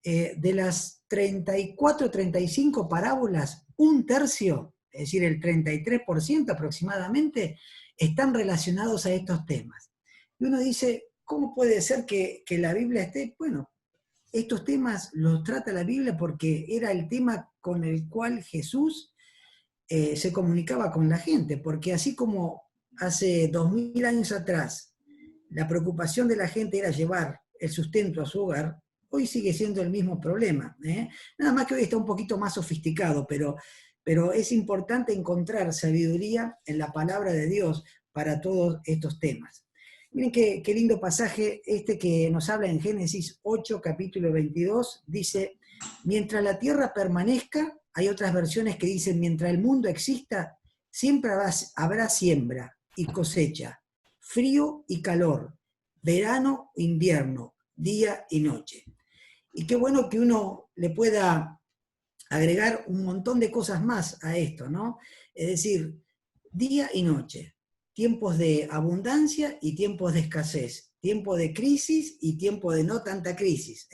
de las 34, 35 parábolas, un tercio, es decir, el 33% aproximadamente, están relacionados a estos temas. Y uno dice, ¿cómo puede ser que la Biblia esté? Bueno, estos temas los trata la Biblia porque era el tema con el cual Jesús se comunicaba con la gente, porque así como hace 2000 años atrás la preocupación de la gente era llevar el sustento a su hogar, hoy sigue siendo el mismo problema. Nada más que hoy está un poquito más sofisticado, pero es importante encontrar sabiduría en la palabra de Dios para todos estos temas. Miren qué lindo pasaje este que nos habla en Génesis 8, capítulo 22, dice, mientras la tierra permanezca, hay otras versiones que dicen, mientras el mundo exista, siempre habrá siembra y cosecha, frío y calor, verano, invierno, día y noche. Y qué bueno que uno le pueda agregar un montón de cosas más a esto, ¿no? Es decir, día y noche, tiempos de abundancia y tiempos de escasez, tiempo de crisis y tiempo de no tanta crisis.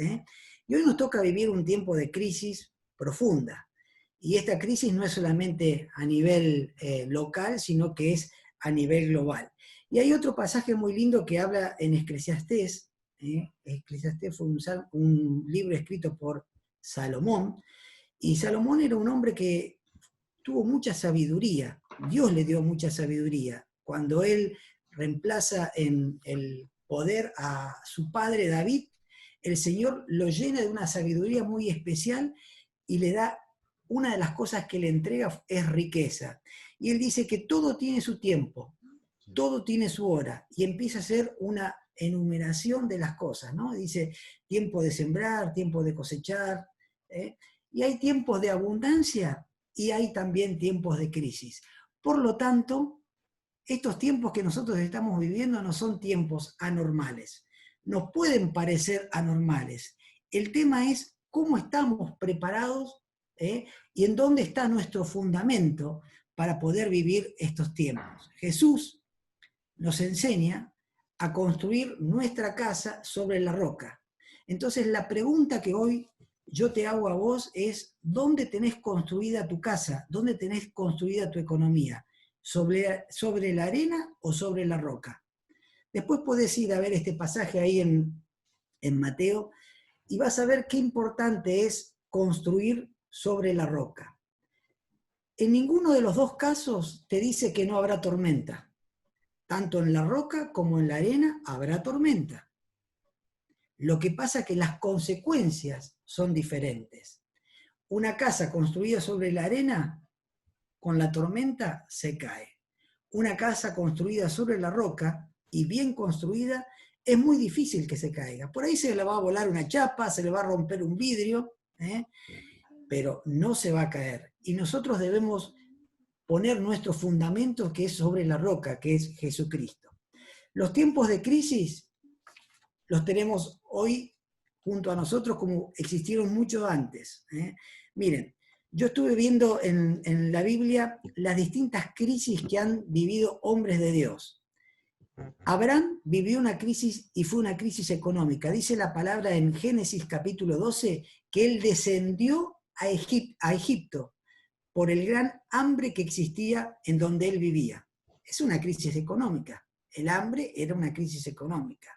Y hoy nos toca vivir un tiempo de crisis profunda. Y esta crisis no es solamente a nivel local, sino que es a nivel global. Y hay otro pasaje muy lindo que habla en Eclesiastés. Eclesiastés fue un libro escrito por Salomón, y Salomón era un hombre que tuvo mucha sabiduría, Dios le dio mucha sabiduría. Cuando él reemplaza en el poder a su padre David, el Señor lo llena de una sabiduría muy especial y le da, una de las cosas que le entrega es riqueza. Y él dice que todo tiene su tiempo, todo tiene su hora, y empieza a hacer una enumeración de las cosas, ¿no? Dice, tiempo de sembrar, tiempo de cosechar, y hay tiempos de abundancia y hay también tiempos de crisis. Por lo tanto, estos tiempos que nosotros estamos viviendo no son tiempos anormales. Nos pueden parecer anormales. El tema es cómo estamos preparados y en dónde está nuestro fundamento para poder vivir estos tiempos. Jesús nos enseña a construir nuestra casa sobre la roca. Entonces, la pregunta que hoy yo te hago a vos es, ¿dónde tenés construida tu casa? ¿Dónde tenés construida tu economía? ¿Sobre la arena o sobre la roca? Después podés ir a ver este pasaje ahí en Mateo y vas a ver qué importante es construir sobre la roca. En ninguno de los dos casos te dice que no habrá tormenta. Tanto en la roca como en la arena habrá tormenta. Lo que pasa es que las consecuencias son diferentes. Una casa construida sobre la arena, con la tormenta se cae. Una casa construida sobre la roca y bien construida, es muy difícil que se caiga. Por ahí se le va a volar una chapa, se le va a romper un vidrio, pero no se va a caer. Y nosotros debemos poner nuestro fundamento, que es sobre la roca, que es Jesucristo. Los tiempos de crisis los tenemos hoy junto a nosotros como existieron mucho antes. Miren, yo estuve viendo en la Biblia las distintas crisis que han vivido hombres de Dios. Abraham vivió una crisis y fue una crisis económica. Dice la palabra en Génesis capítulo 12 que él descendió a Egipto por el gran hambre que existía en donde él vivía. Es una crisis económica. El hambre era una crisis económica.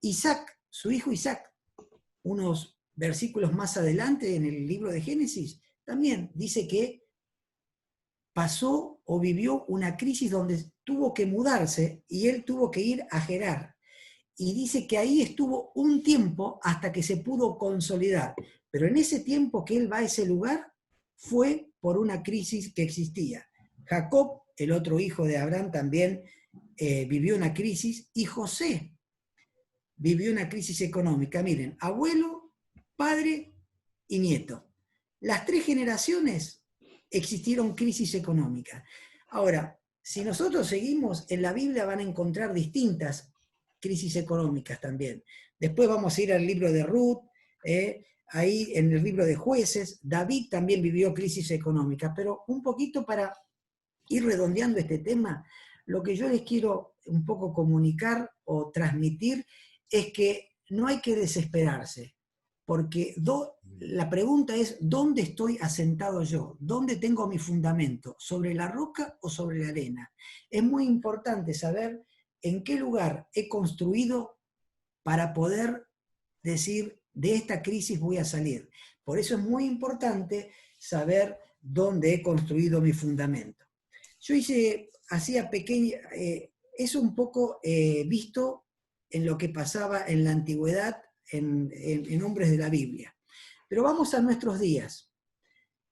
Isaac, su hijo Isaac, unos versículos más adelante en el libro de Génesis, también dice que pasó o vivió una crisis donde tuvo que mudarse y él tuvo que ir a Gerar. Y dice que ahí estuvo un tiempo hasta que se pudo consolidar. Pero en ese tiempo que él va a ese lugar fue por una crisis que existía. Jacob, el otro hijo de Abraham, también vivió una crisis, y José vivió una crisis económica. Miren, abuelo, padre y nieto. Las tres generaciones existieron crisis económicas. Ahora, si nosotros seguimos, en la Biblia van a encontrar distintas crisis económicas también. Después vamos a ir al libro de Ruth, ahí en el libro de Jueces, David también vivió crisis económicas, pero un poquito para ir redondeando este tema, lo que yo les quiero un poco comunicar o transmitir es que no hay que desesperarse, porque la pregunta es, ¿dónde estoy asentado yo? ¿Dónde tengo mi fundamento? ¿Sobre la roca o sobre la arena? Es muy importante saber en qué lugar he construido para poder decir, de esta crisis voy a salir. Por eso es muy importante saber dónde he construido mi fundamento. Yo hacía pequeña, es un poco visto en lo que pasaba en la antigüedad, en hombres de la Biblia. Pero vamos a nuestros días.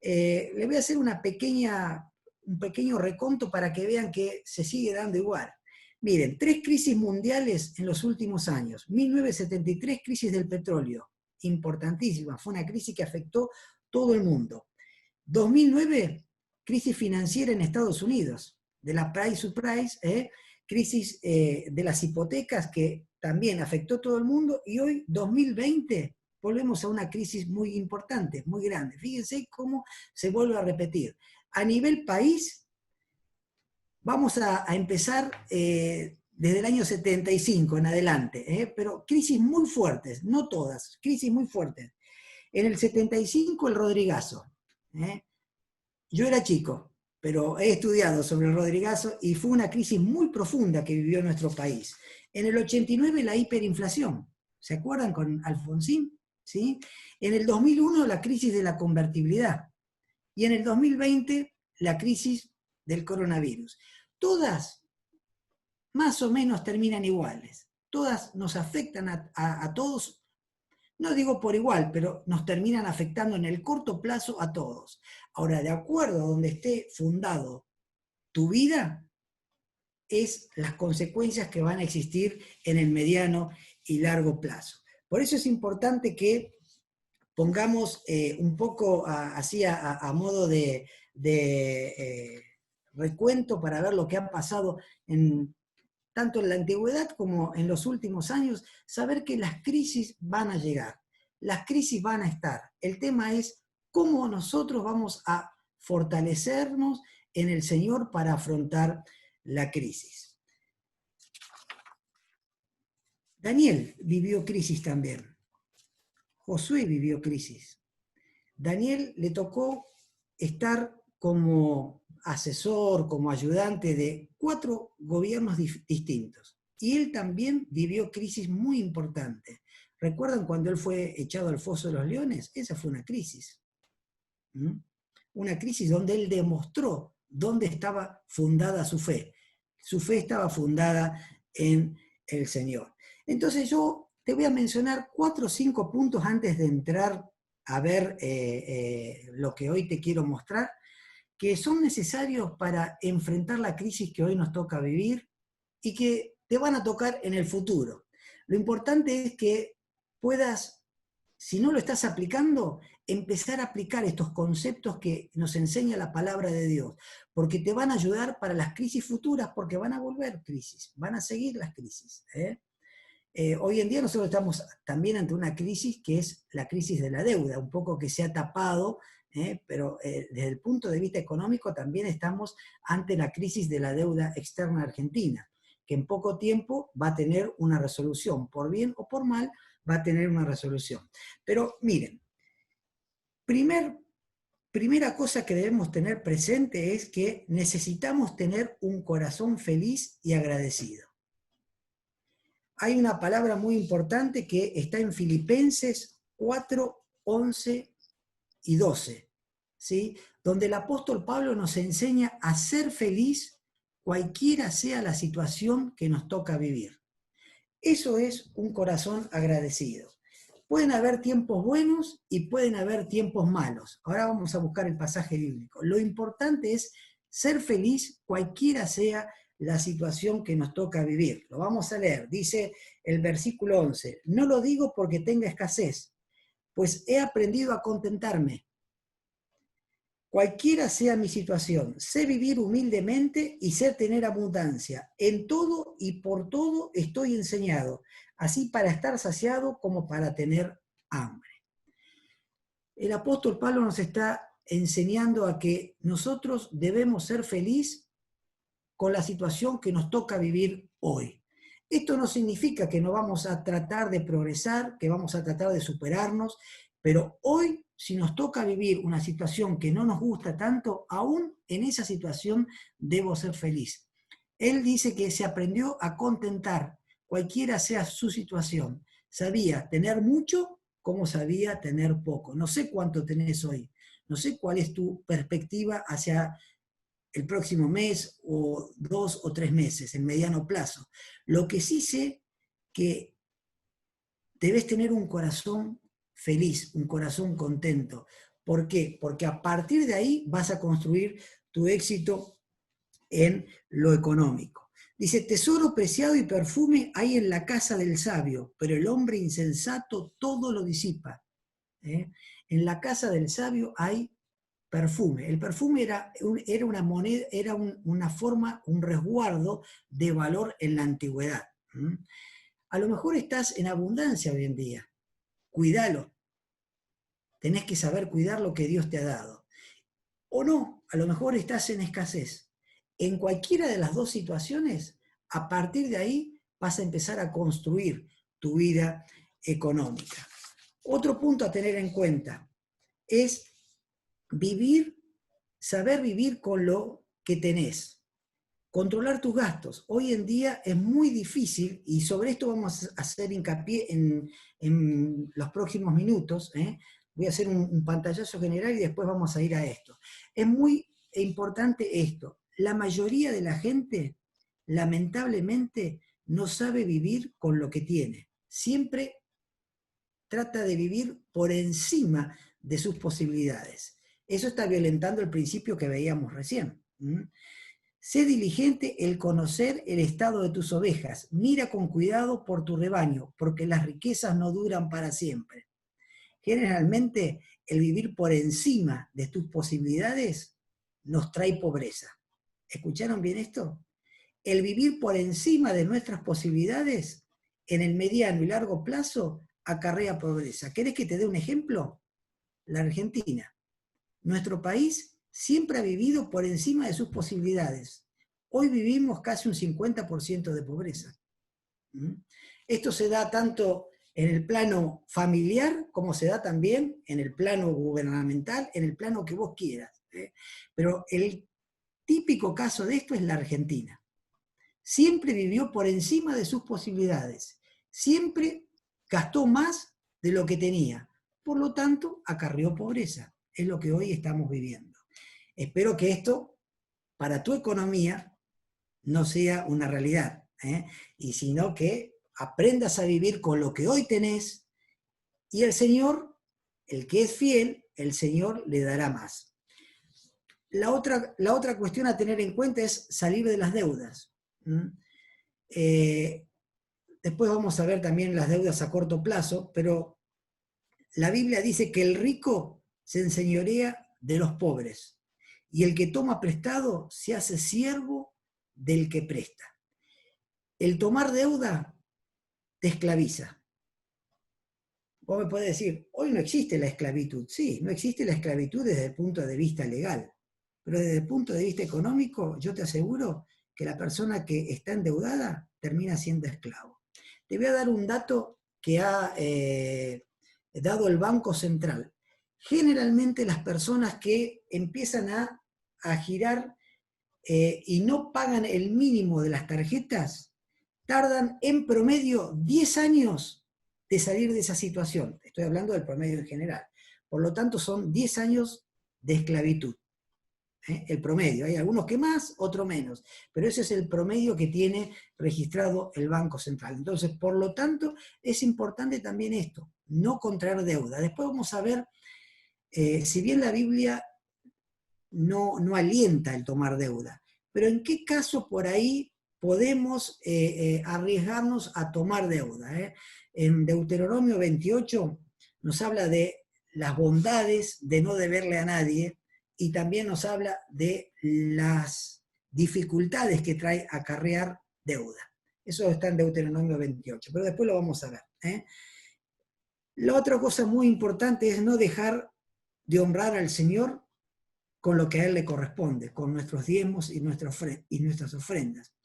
Le voy a hacer un pequeño reconto para que vean que se sigue dando igual. Miren, 3 crisis mundiales en los últimos años. 1973, crisis del petróleo, importantísima, fue una crisis que afectó todo el mundo. 2009, crisis financiera en Estados Unidos, de la price surprise, crisis de las hipotecas que también afectó todo el mundo, y hoy, 2020, volvemos a una crisis muy importante, muy grande. Fíjense cómo se vuelve a repetir. A nivel país, vamos a empezar desde el año 75 en adelante, pero crisis muy fuertes, no todas, crisis muy fuertes. En el 75 el Rodrigazo. Yo era chico, pero he estudiado sobre el Rodrigazo y fue una crisis muy profunda que vivió nuestro país. En el 89 la hiperinflación, ¿se acuerdan con Alfonsín? ¿Sí? En el 2001 la crisis de la convertibilidad y en el 2020 la crisis del coronavirus. Todas más o menos terminan iguales, todas nos afectan a todos, no digo por igual, pero nos terminan afectando en el corto plazo a todos. Ahora, de acuerdo a donde esté fundado tu vida, es las consecuencias que van a existir en el mediano y largo plazo. Por eso es importante que pongamos un poco así a modo de recuento para ver lo que ha pasado tanto en la antigüedad como en los últimos años, saber que las crisis van a llegar, las crisis van a estar. El tema es cómo nosotros vamos a fortalecernos en el Señor para afrontar la crisis. Daniel vivió crisis también. Josué vivió crisis. Daniel le tocó estar como asesor, como ayudante de 4 gobiernos distintos. Y él también vivió crisis muy importantes. ¿Recuerdan cuando él fue echado al foso de los leones? Esa fue una crisis. Una crisis donde él demostró dónde estaba fundada su fe. Su fe estaba fundada en el Señor. Entonces yo te voy a mencionar 4 o 5 puntos antes de entrar a ver lo que hoy te quiero mostrar, que son necesarios para enfrentar la crisis que hoy nos toca vivir y que te van a tocar en el futuro. Lo importante es que puedas, si no lo estás aplicando, empezar a aplicar estos conceptos que nos enseña la palabra de Dios, porque te van a ayudar para las crisis futuras, porque van a volver crisis, van a seguir las crisis. Hoy en día nosotros estamos también ante una crisis que es la crisis de la deuda, un poco que se ha tapado, pero desde el punto de vista económico también estamos ante la crisis de la deuda externa argentina, que en poco tiempo va a tener una resolución, por bien o por mal, va a tener una resolución. Pero miren, primera cosa que debemos tener presente es que necesitamos tener un corazón feliz y agradecido. Hay una palabra muy importante que está en Filipenses 4, 11 y 12, ¿sí? Donde el apóstol Pablo nos enseña a ser feliz cualquiera sea la situación que nos toca vivir. Eso es un corazón agradecido. Pueden haber tiempos buenos y pueden haber tiempos malos. Ahora vamos a buscar el pasaje bíblico. Lo importante es ser feliz cualquiera sea la situación que nos toca vivir. Lo vamos a leer. Dice el versículo 11. No lo digo porque tenga escasez, pues he aprendido a contentarme. Cualquiera sea mi situación, sé vivir humildemente y sé tener abundancia. En todo y por todo estoy enseñado, así para estar saciado como para tener hambre. El apóstol Pablo nos está enseñando a que nosotros debemos ser felices con la situación que nos toca vivir hoy. Esto no significa que no vamos a tratar de progresar, que vamos a tratar de superarnos, pero hoy, si nos toca vivir una situación que no nos gusta tanto, aún en esa situación debo ser feliz. Él dice que se aprendió a contentar, cualquiera sea su situación. Sabía tener mucho como sabía tener poco. No sé cuánto tenés hoy, no sé cuál es tu perspectiva hacia el próximo mes o 2 o 3 meses, en mediano plazo. Lo que sí sé que debes tener un corazón feliz, un corazón contento. ¿Por qué? Porque a partir de ahí vas a construir tu éxito en lo económico. Dice, tesoro preciado y perfume hay en la casa del sabio, pero el hombre insensato todo lo disipa. ¿Eh? En la casa del sabio hay perfume. El perfume era una moneda, era una forma, un resguardo de valor en la antigüedad. A lo mejor estás en abundancia hoy en día. Cuídalo. Tenés que saber cuidar lo que Dios te ha dado. O no, a lo mejor estás en escasez. En cualquiera de las dos situaciones, a partir de ahí vas a empezar a construir tu vida económica. Otro punto a tener en cuenta es saber vivir con lo que tenés. Controlar tus gastos. Hoy en día es muy difícil, y sobre esto vamos a hacer hincapié en los próximos minutos. Voy a hacer un pantallazo general y después vamos a ir a esto. Es muy importante esto. La mayoría de la gente, lamentablemente, no sabe vivir con lo que tiene. Siempre trata de vivir por encima de sus posibilidades. Eso está violentando el principio que veíamos recién. Sé diligente el conocer el estado de tus ovejas. Mira con cuidado por tu rebaño, porque las riquezas no duran para siempre. Generalmente, el vivir por encima de tus posibilidades nos trae pobreza. ¿Escucharon bien esto? El vivir por encima de nuestras posibilidades en el mediano y largo plazo acarrea pobreza. ¿Querés que te dé un ejemplo? La Argentina. Nuestro país siempre ha vivido por encima de sus posibilidades. Hoy vivimos casi un 50% de pobreza. Esto se da tanto en el plano familiar como se da también en el plano gubernamental, en el plano que vos quieras. Pero el típico caso de esto es la Argentina. Siempre vivió por encima de sus posibilidades. Siempre gastó más de lo que tenía. Por lo tanto, acarreó pobreza. Es lo que hoy estamos viviendo. Espero que esto, para tu economía, no sea una realidad, y sino que aprendas a vivir con lo que hoy tenés, y el Señor, el que es fiel, el Señor le dará más. La otra cuestión a tener en cuenta es salir de las deudas. Después vamos a ver también las deudas a corto plazo, pero la Biblia dice que el rico se enseñorea de los pobres, y el que toma prestado se hace siervo del que presta. El tomar deuda te esclaviza. Vos me podés decir, hoy no existe la esclavitud. Sí, no existe la esclavitud desde el punto de vista legal, pero desde el punto de vista económico, yo te aseguro que la persona que está endeudada termina siendo esclavo. Te voy a dar un dato que ha dado el Banco Central. Generalmente las personas que empiezan a girar y no pagan el mínimo de las tarjetas, tardan en promedio 10 años de salir de esa situación. Estoy hablando del promedio en general. Por lo tanto, son 10 años de esclavitud. El promedio. Hay algunos que más, otros menos. Pero ese es el promedio que tiene registrado el Banco Central. Entonces, por lo tanto, es importante también esto, no contraer deuda. Después vamos a ver, si bien la Biblia no alienta el tomar deuda, pero en qué caso por ahí podemos arriesgarnos a tomar deuda. En Deuteronomio 28 nos habla de las bondades de no deberle a nadie, y también nos habla de las dificultades que trae acarrear deuda. Eso está en Deuteronomio 28, pero después lo vamos a ver. La otra cosa muy importante es no dejar de honrar al Señor con lo que a Él le corresponde, con nuestros diezmos y nuestras ofrendas.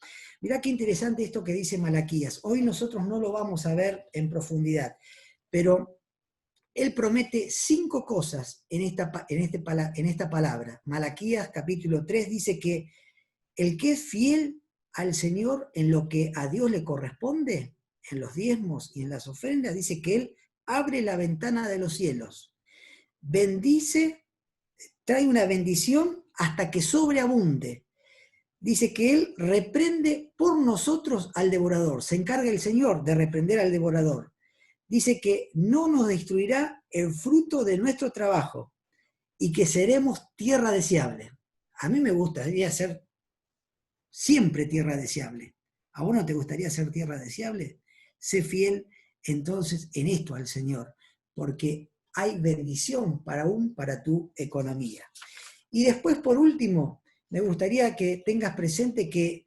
Mirá qué interesante esto que dice Malaquías. Hoy nosotros no lo vamos a ver en profundidad, pero Él promete 5 cosas en esta palabra. Malaquías capítulo 3 dice que el que es fiel al Señor en lo que a Dios le corresponde, en los diezmos y en las ofrendas, dice que Él abre la ventana de los cielos, bendice, trae una bendición hasta que sobreabunde. Dice que Él reprende por nosotros al devorador, se encarga el Señor de reprender al devorador. Dice que no nos destruirá el fruto de nuestro trabajo y que seremos tierra deseable. A mí me gustaría ser siempre tierra deseable. ¿A vos no te gustaría ser tierra deseable? Sé fiel entonces en esto al Señor, porque hay bendición para tu economía. Y después, por último, me gustaría que tengas presente que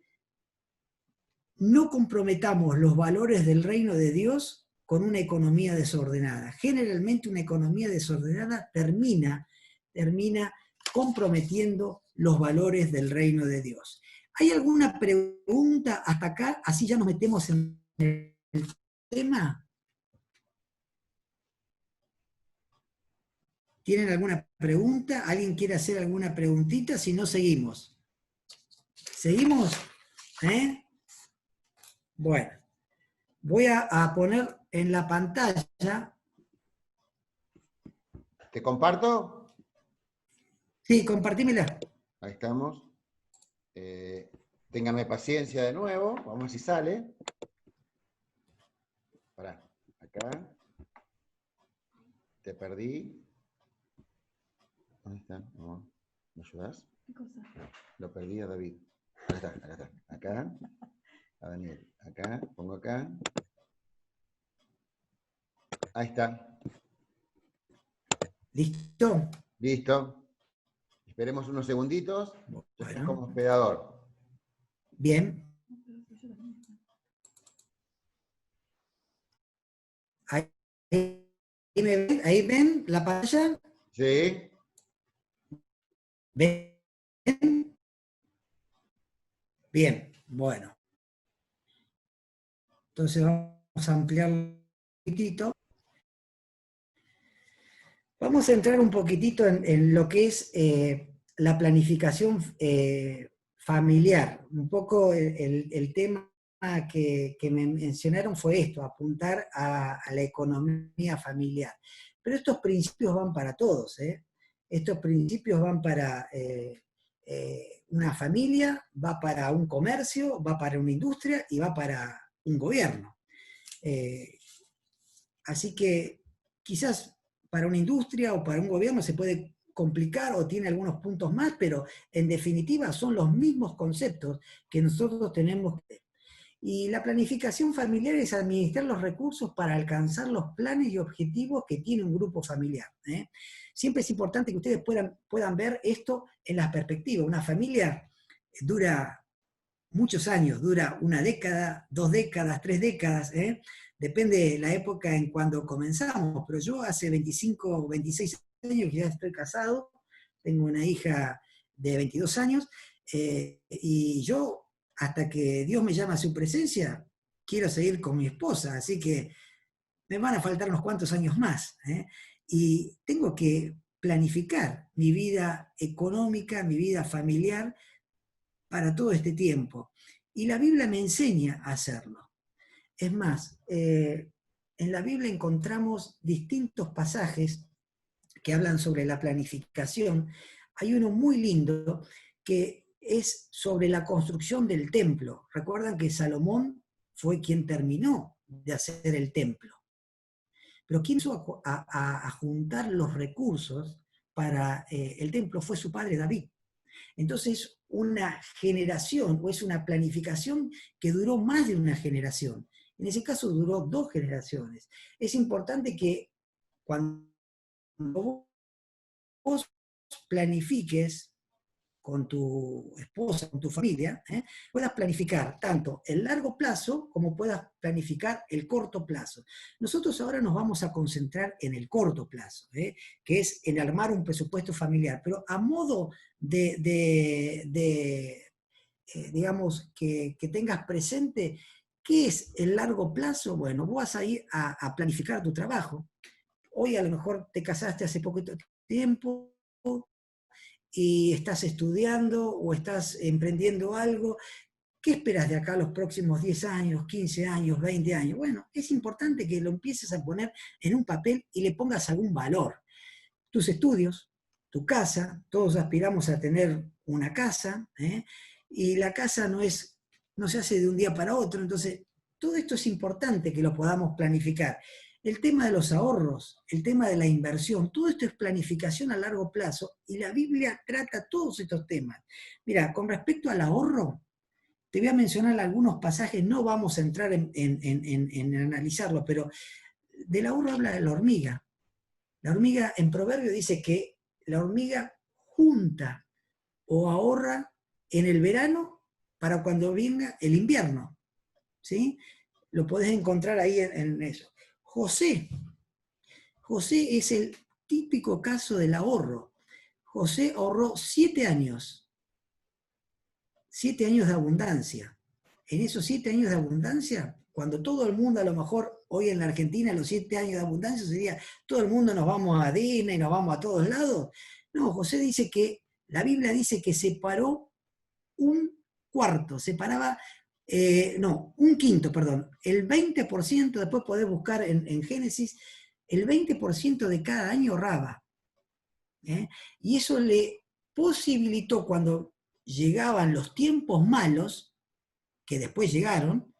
no comprometamos los valores del reino de Dios con una economía desordenada. Generalmente una economía desordenada termina comprometiendo los valores del reino de Dios. ¿Hay alguna pregunta hasta acá? Así ya nos metemos en el tema. ¿Tienen alguna pregunta? ¿Alguien quiere hacer alguna preguntita? Si no, seguimos. ¿Seguimos? Bueno, voy a poner en la pantalla. ¿Te comparto? Sí, compartímela. Ahí estamos. Ténganme paciencia de nuevo. Vamos a ver si sale. Pará, acá. Te perdí. ¿Dónde está? No. ¿Me ayudás? ¿Qué cosa? Lo perdí a David. Acá está, acá está. Acá. A Daniel. Acá. Pongo acá. Ahí está. ¿Listo? Listo. Esperemos unos segunditos. Bueno. Yo estoy como hospedador. Bien. Ahí ven la pantalla. Sí. ¿Ven? Bien, bueno. Entonces vamos a ampliar un poquitito. Vamos a entrar un poquitito en lo que es la planificación familiar. Un poco el tema que me mencionaron fue esto, apuntar a la economía familiar. Pero estos principios van para todos, ¿eh? Estos principios van para una familia, va para un comercio, va para una industria y va para un gobierno. Así que quizás para una industria o para un gobierno se puede complicar o tiene algunos puntos más, pero en definitiva son los mismos conceptos que nosotros tenemos. Y la planificación familiar es administrar los recursos para alcanzar los planes y objetivos que tiene un grupo familiar. Siempre es importante que ustedes puedan ver esto en las perspectivas. Una familia dura muchos años, dura una década, 2 décadas, 3 décadas, depende de la época en cuando comenzamos, pero yo hace 25 o 26 años que ya estoy casado, tengo una hija de 22 años, y yo, hasta que Dios me llama a su presencia, quiero seguir con mi esposa, así que me van a faltar unos cuantos años más, y tengo que planificar mi vida económica, mi vida familiar, para todo este tiempo. Y la Biblia me enseña a hacerlo. Es más, en la Biblia encontramos distintos pasajes que hablan sobre la planificación. Hay uno muy lindo que es sobre la construcción del templo. Recuerdan que Salomón fue quien terminó de hacer el templo. Pero quien hizo a juntar los recursos para el templo fue su padre David. Entonces, una generación, o es una planificación que duró más de una generación. En ese caso duró 2 generaciones. Es importante que cuando vos planifiques con tu esposa, con tu familia, puedas planificar tanto el largo plazo como puedas planificar el corto plazo. Nosotros ahora nos vamos a concentrar en el corto plazo, que es el armar un presupuesto familiar, pero a modo digamos, que tengas presente qué es el largo plazo. Bueno, vos vas a ir a planificar tu trabajo. Hoy a lo mejor te casaste hace poco tiempo y estás estudiando o estás emprendiendo algo. ¿Qué esperas de acá a los próximos 10 años, 15 años, 20 años? Bueno, es importante que lo empieces a poner en un papel y le pongas algún valor. Tus estudios, tu casa, todos aspiramos a tener una casa, y la casa no se hace de un día para otro, entonces todo esto es importante que lo podamos planificar. El tema de los ahorros, el tema de la inversión, todo esto es planificación a largo plazo y la Biblia trata todos estos temas. Mira, con respecto al ahorro, te voy a mencionar algunos pasajes, no vamos a entrar en analizarlo, pero del ahorro habla de la hormiga. La hormiga en Proverbio dice que la hormiga junta o ahorra en el verano para cuando venga el invierno. ¿Sí? Lo podés encontrar ahí en eso. José es el típico caso del ahorro. José ahorró 7 años, 7 años de abundancia. En esos 7 años de abundancia, cuando todo el mundo, a lo mejor hoy en la Argentina, los 7 años de abundancia sería, todo el mundo nos vamos a Disney, nos vamos a todos lados. No, José dice que, la Biblia dice que separó un cuarto, separaba, un quinto, perdón, el 20%, después podés buscar en Génesis, el 20% de cada año ahorraba. Y eso le posibilitó, cuando llegaban los tiempos malos, que después llegaron,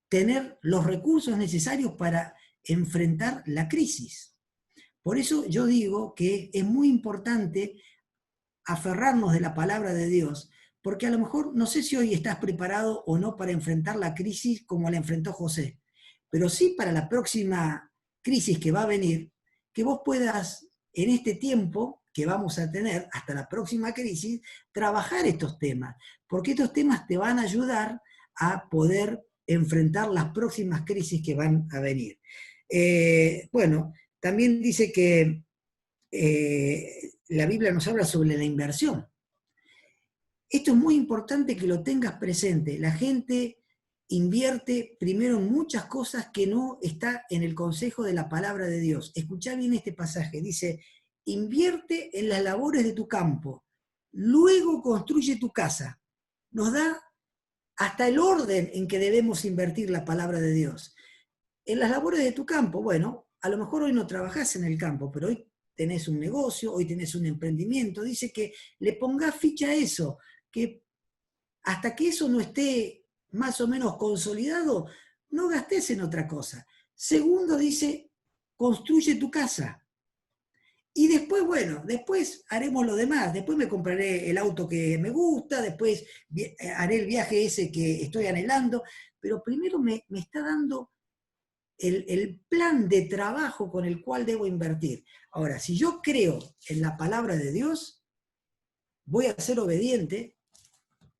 tener los recursos necesarios para enfrentar la crisis. Por eso yo digo que es muy importante aferrarnos de la palabra de Dios, porque a lo mejor no sé si hoy estás preparado o no para enfrentar la crisis como la enfrentó José, pero sí para la próxima crisis que va a venir, que vos puedas en este tiempo que vamos a tener hasta la próxima crisis, trabajar estos temas, porque estos temas te van a ayudar a poder enfrentar las próximas crisis que van a venir. Bueno, también dice que la Biblia nos habla sobre la inversión. Esto es muy importante que lo tengas presente. La gente invierte primero en muchas cosas que no está en el consejo de la palabra de Dios. Escuchá bien este pasaje. Dice, invierte en las labores de tu campo, luego construye tu casa. Nos da hasta el orden en que debemos invertir la palabra de Dios. En las labores de tu campo, bueno, a lo mejor hoy no trabajás en el campo, pero hoy tenés un negocio, hoy tenés un emprendimiento. Dice que le pongas ficha a eso, que hasta que eso no esté más o menos consolidado, no gastes en otra cosa. Segundo, dice, construye tu casa. Y después, bueno, después haremos lo demás. Después me compraré el auto que me gusta, después haré el viaje ese que estoy anhelando, pero primero me está dando el plan de trabajo con el cual debo invertir. Ahora, si yo creo en la palabra de Dios, voy a ser obediente,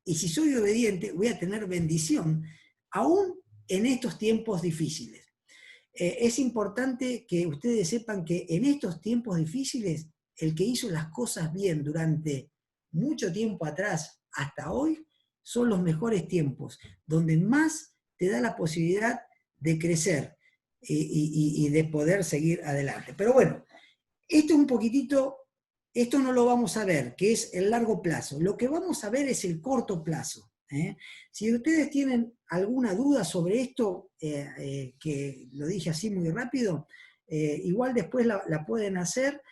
y si soy obediente, voy a tener bendición, aún en estos tiempos difíciles. Es importante que ustedes sepan que en estos tiempos difíciles, el que hizo las cosas bien durante mucho tiempo atrás hasta hoy, son los mejores tiempos, donde más te da la posibilidad de crecer y de poder seguir adelante. Pero bueno, esto un poquitito, esto no lo vamos a ver, que es el largo plazo. Lo que vamos a ver es el corto plazo. Si ustedes tienen alguna duda sobre esto, que lo dije así muy rápido, igual después la pueden hacer,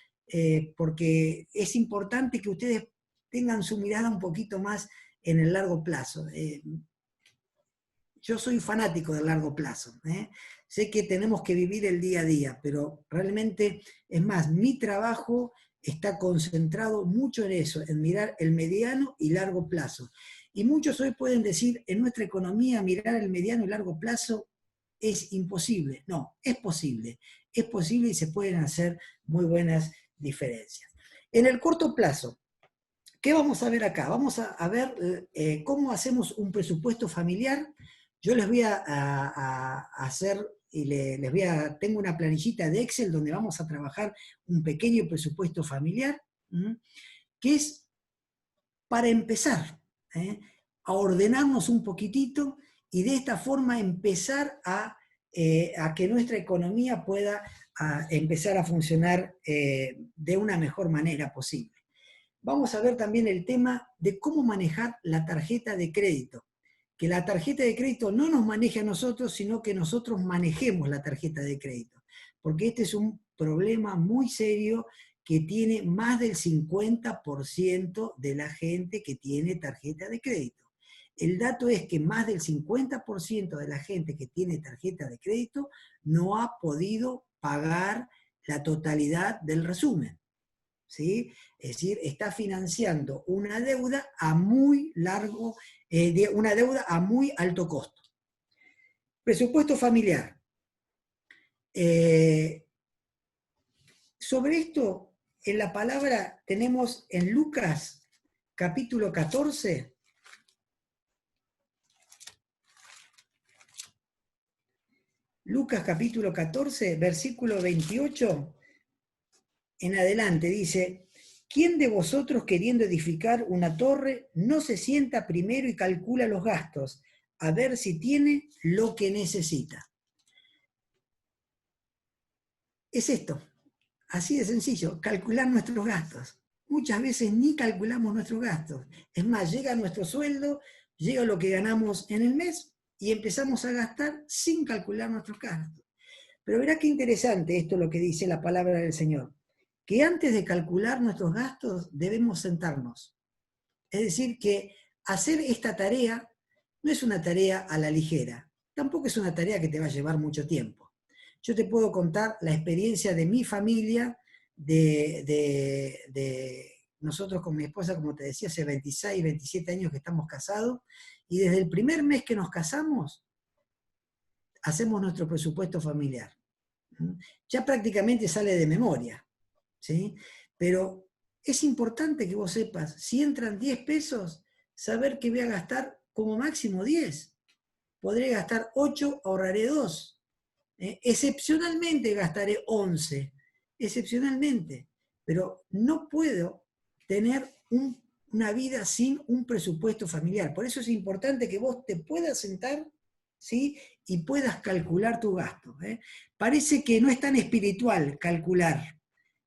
porque es importante que ustedes tengan su mirada un poquito más en el largo plazo. Yo soy fanático del largo plazo. Sé que tenemos que vivir el día a día, pero realmente, es más, mi trabajo está concentrado mucho en eso, en mirar el mediano y largo plazo. Y muchos hoy pueden decir, en nuestra economía mirar el mediano y largo plazo es imposible. No, es posible y se pueden hacer muy buenas diferencias. En el corto plazo, ¿qué vamos a ver acá? Vamos a ver cómo hacemos un presupuesto familiar. Yo les voy a hacer, y tengo una planillita de Excel donde vamos a trabajar un pequeño presupuesto familiar, que es para empezar, a ordenarnos un poquitito y de esta forma empezar a que nuestra economía pueda empezar a funcionar de una mejor manera posible. Vamos a ver también el tema de cómo manejar la tarjeta de crédito. Que la tarjeta de crédito no nos maneje a nosotros, sino que nosotros manejemos la tarjeta de crédito. Porque este es un problema muy serio que tiene más del 50% de la gente que tiene tarjeta de crédito. El dato es que más del 50% de la gente que tiene tarjeta de crédito no ha podido pagar la totalidad del resumen. ¿Sí? Es decir, está financiando una deuda a muy una deuda a muy alto costo. Presupuesto familiar. Sobre esto, en la palabra tenemos en Lucas, capítulo 14, Lucas capítulo 14, versículo 28, en adelante, dice: ¿quién de vosotros, queriendo edificar una torre, no se sienta primero y calcula los gastos, a ver si tiene lo que necesita? Es esto, así de sencillo, calcular nuestros gastos. Muchas veces ni calculamos nuestros gastos. Es más, llega nuestro sueldo, llega lo que ganamos en el mes y empezamos a gastar sin calcular nuestros gastos. Pero verá qué interesante esto lo que dice la palabra del Señor, que antes de calcular nuestros gastos debemos sentarnos. Es decir, que hacer esta tarea no es una tarea a la ligera, tampoco es una tarea que te va a llevar mucho tiempo. Yo te puedo contar la experiencia de mi familia, nosotros con mi esposa, como te decía, hace 26, 27 años que estamos casados, y desde el primer mes que nos casamos, hacemos nuestro presupuesto familiar. Ya prácticamente sale de memoria, ¿sí? Pero es importante que vos sepas, si entran 10 pesos, saber que voy a gastar como máximo 10. Podré gastar 8, ahorraré 2. Excepcionalmente gastaré 11, excepcionalmente. Pero no puedo tener una vida sin un presupuesto familiar. Por eso es importante que vos te puedas sentar, ¿sí? Y puedas calcular tu gasto. Parece que no es tan espiritual calcular,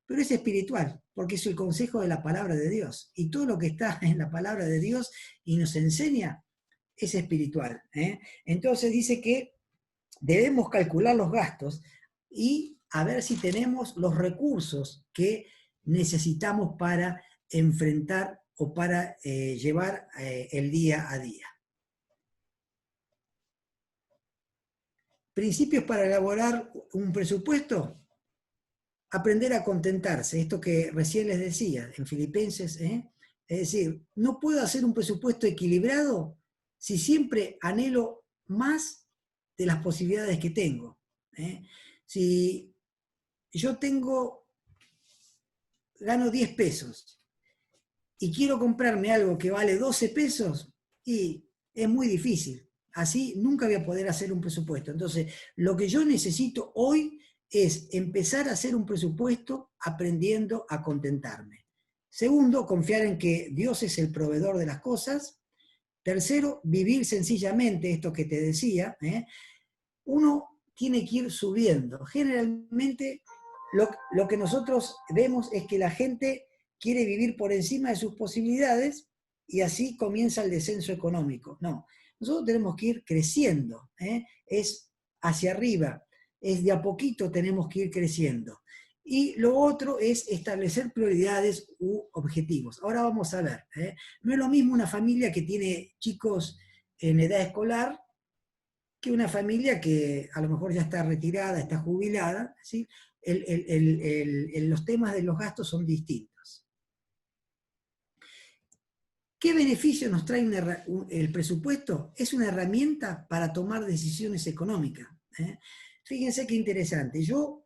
pero es espiritual, porque es el consejo de la palabra de Dios. Y todo lo que está en la palabra de Dios y nos enseña es espiritual. Entonces dice que debemos calcular los gastos y a ver si tenemos los recursos que necesitamos para enfrentar o para llevar el día a día. Principios para elaborar un presupuesto. Aprender a contentarse, esto que recién les decía en Filipenses, es decir, no puedo hacer un presupuesto equilibrado si siempre anhelo más de las posibilidades que tengo. Si yo gano 10 pesos y quiero comprarme algo que vale 12 pesos, y es muy difícil. Así nunca voy a poder hacer un presupuesto. Entonces, lo que yo necesito hoy es empezar a hacer un presupuesto aprendiendo a contentarme. Segundo, confiar en que Dios es el proveedor de las cosas. Tercero, vivir sencillamente, esto que te decía. Uno tiene que ir subiendo. Generalmente lo que nosotros vemos es que la gente quiere vivir por encima de sus posibilidades y así comienza el descenso económico. No, nosotros tenemos que ir creciendo, es hacia arriba, es de a poquito tenemos que ir creciendo. Y lo otro es establecer prioridades u objetivos. Ahora vamos a ver, no es lo mismo una familia que tiene chicos en edad escolar que una familia que a lo mejor ya está retirada, está jubilada, ¿sí? Los temas de los gastos son distintos. ¿Qué beneficio nos trae el presupuesto? Es una herramienta para tomar decisiones económicas. Fíjense qué interesante. Yo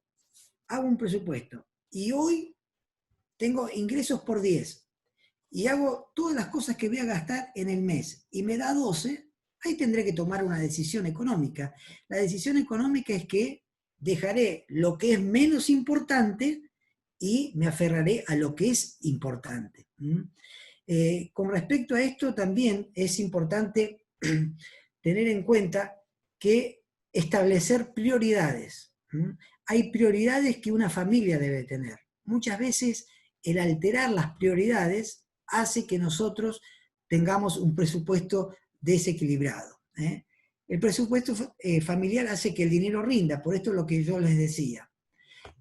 hago un presupuesto y hoy tengo ingresos por 10 y hago todas las cosas que voy a gastar en el mes y me da 12, ahí tendré que tomar una decisión económica. La decisión económica es que dejaré lo que es menos importante y me aferraré a lo que es importante. Con respecto a esto también es importante tener en cuenta que establecer prioridades. Hay prioridades que una familia debe tener. Muchas veces el alterar las prioridades hace que nosotros tengamos un presupuesto desequilibrado. El presupuesto familiar hace que el dinero rinda, por esto es lo que yo les decía.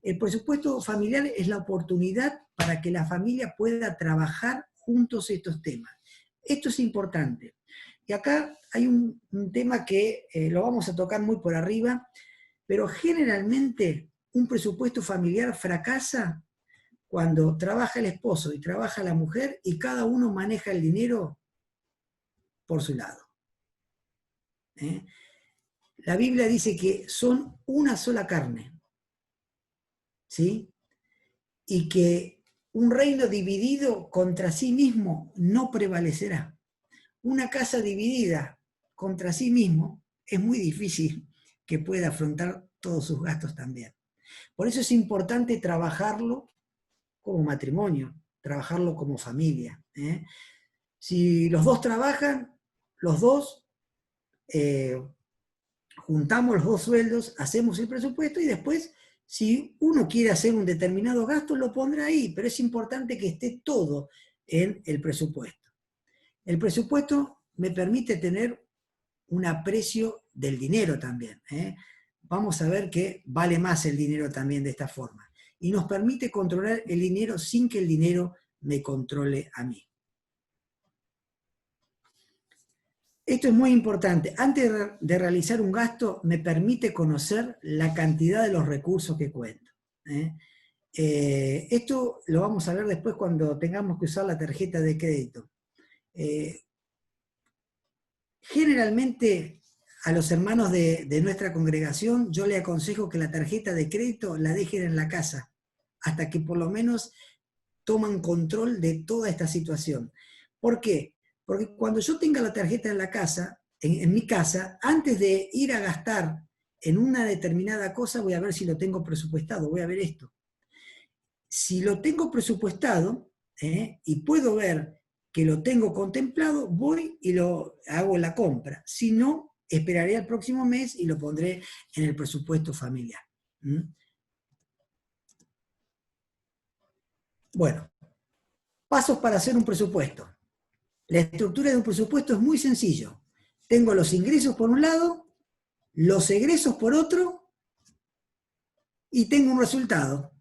El presupuesto familiar es la oportunidad para que la familia pueda trabajar juntos estos temas. Esto es importante. Y acá hay un tema que lo vamos a tocar muy por arriba, pero generalmente un presupuesto familiar fracasa cuando trabaja el esposo y trabaja la mujer y cada uno maneja el dinero por su lado. La Biblia dice que son una sola carne, ¿sí? Y que un reino dividido contra sí mismo no prevalecerá. Una casa dividida contra sí mismo es muy difícil que pueda afrontar todos sus gastos también. Por eso es importante trabajarlo como matrimonio, trabajarlo como familia. Si los dos trabajan, los dos juntamos los dos sueldos, hacemos el presupuesto y después, si uno quiere hacer un determinado gasto, lo pondrá ahí, pero es importante que esté todo en el presupuesto. El presupuesto me permite tener un aprecio del dinero también. Vamos a ver que vale más el dinero también de esta forma. Y nos permite controlar el dinero sin que el dinero me controle a mí. Esto es muy importante. Antes de realizar un gasto, me permite conocer la cantidad de los recursos que cuento. Esto lo vamos a ver después cuando tengamos que usar la tarjeta de crédito. Generalmente a los hermanos de nuestra congregación yo le aconsejo que la tarjeta de crédito la dejen en la casa, hasta que por lo menos toman control de toda esta situación. ¿Por qué? Porque cuando yo tenga la tarjeta en la casa, en mi casa, antes de ir a gastar en una determinada cosa, voy a ver si lo tengo presupuestado, voy a ver esto. Si lo tengo presupuestado, y puedo ver que lo tengo contemplado, voy y lo hago la compra. Si no, esperaré al próximo mes y lo pondré en el presupuesto familiar. Bueno, pasos para hacer un presupuesto. La estructura de un presupuesto es muy sencillo. Tengo los ingresos por un lado, los egresos por otro, y tengo un resultado.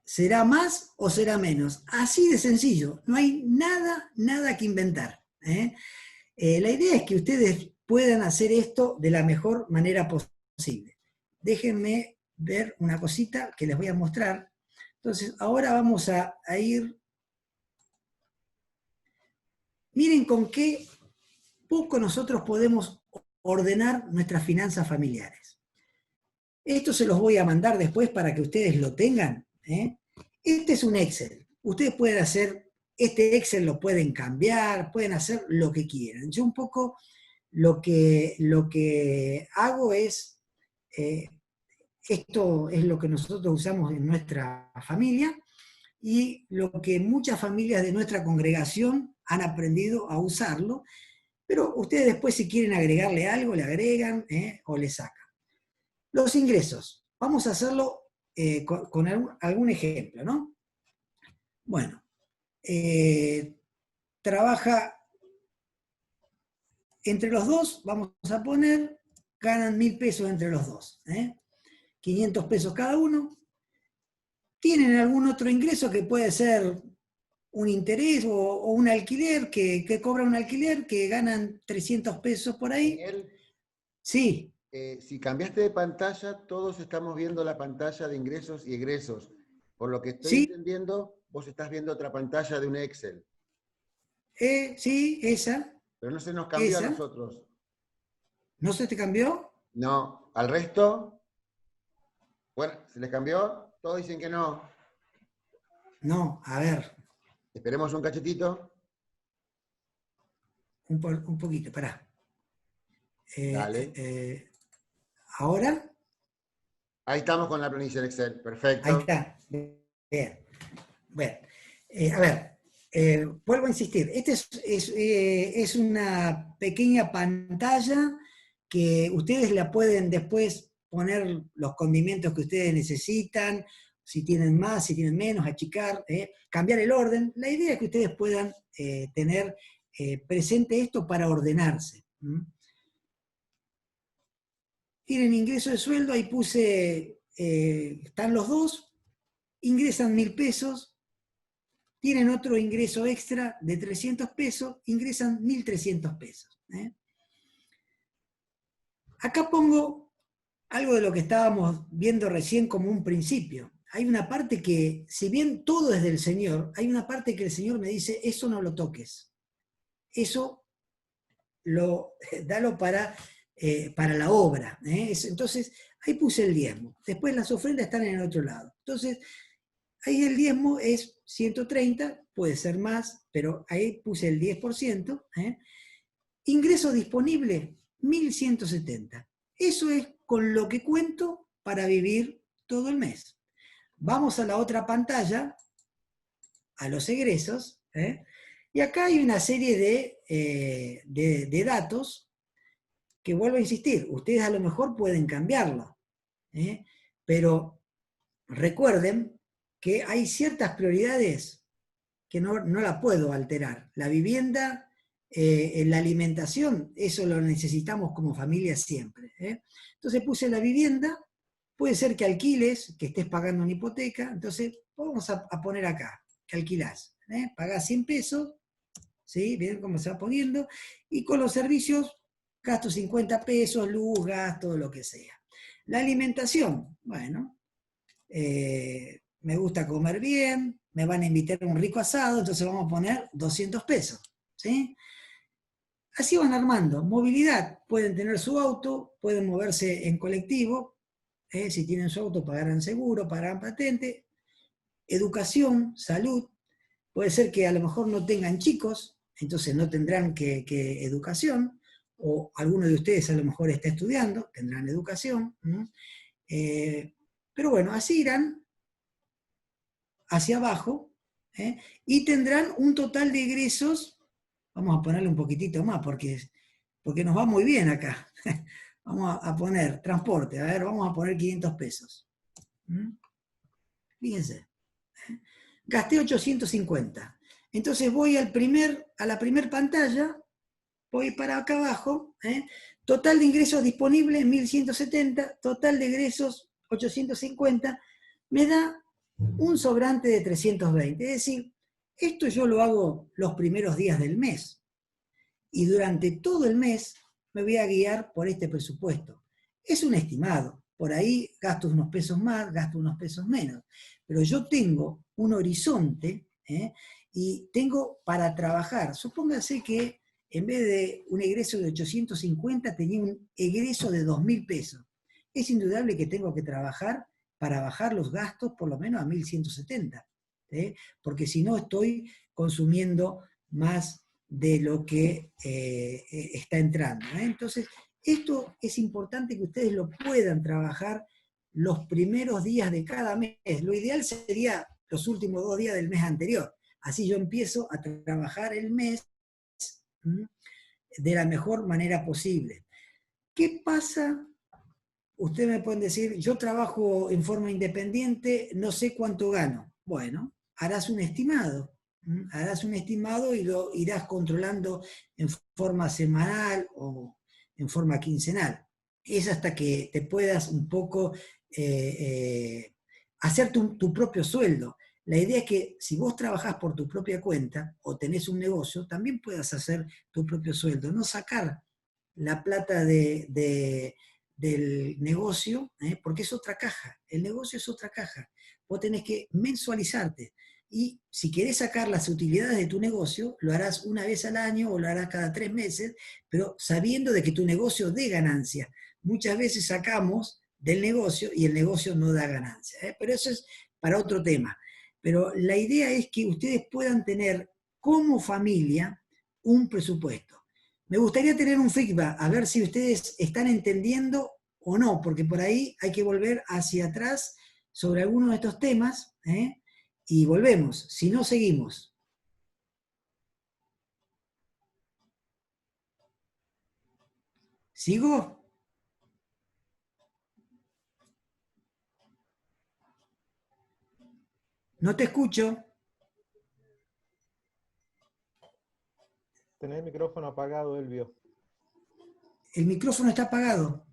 ¿Será más o será menos? Así de sencillo. No hay nada que inventar. La idea es que ustedes puedan hacer esto de la mejor manera posible. Déjenme ver una cosita que les voy a mostrar. Entonces, ahora vamos a ir. Miren con qué poco nosotros podemos ordenar nuestras finanzas familiares. Esto se los voy a mandar después para que ustedes lo tengan. Este es un Excel. Ustedes pueden hacer, este Excel lo pueden cambiar, pueden hacer lo que quieran. Yo un poco lo que hago es, esto es lo que nosotros usamos en nuestra familia y lo que muchas familias de nuestra congregación han aprendido a usarlo, pero ustedes después si quieren agregarle algo, le agregan o le sacan. Los ingresos. Vamos a hacerlo con algún ejemplo, ¿no? Bueno, trabaja entre los dos, vamos a poner, ganan 1.000 pesos entre los dos, 500 pesos cada uno. Tienen algún otro ingreso que puede ser un interés o un alquiler, que cobran un alquiler, que ganan 300 pesos por ahí. Daniel, Sí. Si cambiaste de pantalla, todos estamos viendo la pantalla de ingresos y egresos. Por lo que estoy Sí. entendiendo, vos estás viendo otra pantalla de un Excel. Sí, esa. Pero no se nos cambió Esa. a nosotros. ¿No se te cambió? No, al resto, bueno, ¿se les cambió? Todos dicen que no. No, a ver. Esperemos un cachetito. Un poquito, pará. Dale. Ahora, Ahí estamos con la planilla en Excel. ahí Perfecto. está. Bien. Bueno, a ver, vuelvo a insistir. Este es una pequeña pantalla que ustedes la pueden después poner los condimentos que ustedes necesitan, si tienen más, si tienen menos, achicar, cambiar el orden. La idea es que ustedes puedan tener presente esto para ordenarse. Tienen ingreso de sueldo, ahí puse, están los dos, ingresan 1.000 pesos, tienen otro ingreso extra de 300 pesos, ingresan 1.300 pesos. Acá pongo algo de lo que estábamos viendo recién como un principio. Hay una parte que, si bien todo es del Señor, hay una parte que el Señor me dice, eso no lo toques. Eso dalo para la obra. Entonces, ahí puse el diezmo. Después las ofrendas están en el otro lado. Entonces, ahí el diezmo es 130, puede ser más, pero ahí puse el 10%. Ingreso disponible, 1.170. Eso es con lo que cuento para vivir todo el mes. Vamos a la otra pantalla, a los egresos, y acá hay una serie de datos que, vuelvo a insistir, ustedes a lo mejor pueden cambiarlo, pero recuerden que hay ciertas prioridades que no la puedo alterar. La vivienda, la alimentación, eso lo necesitamos como familia siempre. Entonces puse la vivienda, puede ser que alquiles, que estés pagando una hipoteca, entonces vamos a poner acá, que alquilás. Pagás 100 pesos, ¿sí? Ven cómo se va poniendo, y con los servicios gasto 50 pesos, luz, gas, todo lo que sea. La alimentación, bueno, me gusta comer bien, me van a invitar a un rico asado, entonces vamos a poner 200 pesos, ¿sí? Así van armando. Movilidad, pueden tener su auto, pueden moverse en colectivo, si tienen su auto pagarán seguro, pagarán patente. Educación, salud, puede ser que a lo mejor no tengan chicos, entonces no tendrán que educación, o alguno de ustedes a lo mejor está estudiando, tendrán educación. Pero bueno, así irán hacia abajo, y tendrán un total de egresos, vamos a ponerle un poquitito más, porque nos va muy bien acá. Vamos a poner transporte, a ver, vamos a poner 500 pesos. Fíjense, gasté 850. Entonces voy a la primer pantalla, voy para acá abajo, total de ingresos disponibles 1.170, total de egresos 850, me da un sobrante de 320. Es decir, esto yo lo hago los primeros días del mes, y durante todo el mes me voy a guiar por este presupuesto. Es un estimado, por ahí gasto unos pesos más, gasto unos pesos menos, pero yo tengo un horizonte, y tengo para trabajar. Supóngase que en vez de un egreso de 850 tenía un egreso de 2.000 pesos. Es indudable que tengo que trabajar para bajar los gastos por lo menos a 1.170, porque si no estoy consumiendo más de lo que está entrando. Entonces, esto es importante que ustedes lo puedan trabajar los primeros días de cada mes. Lo ideal sería los últimos 2 días del mes anterior. Así yo empiezo a trabajar el mes de la mejor manera posible. ¿Qué pasa? Ustedes me pueden decir, yo trabajo en forma independiente, no sé cuánto gano. Bueno, harás un estimado. Harás un estimado y lo irás controlando en forma semanal o en forma quincenal. Es hasta que te puedas un poco hacer tu propio sueldo. La idea es que si vos trabajás por tu propia cuenta o tenés un negocio, también puedas hacer tu propio sueldo, no sacar la plata del negocio, porque es otra caja. El negocio es otra caja. Vos tenés que mensualizarte. Y si querés sacar las utilidades de tu negocio, lo harás una vez al año o lo harás cada 3 meses, pero sabiendo de que tu negocio dé ganancia. Muchas veces sacamos del negocio y el negocio no da ganancia. Pero eso es para otro tema. pero la idea es que ustedes puedan tener como familia un presupuesto. Me gustaría tener un feedback, a ver si ustedes están entendiendo o no, porque por ahí hay que volver hacia atrás sobre algunos de estos temas, ¿eh? Y volvemos, si no seguimos. ¿Sigo? No te escucho. Tenés el micrófono apagado, Elvio. El micrófono está apagado.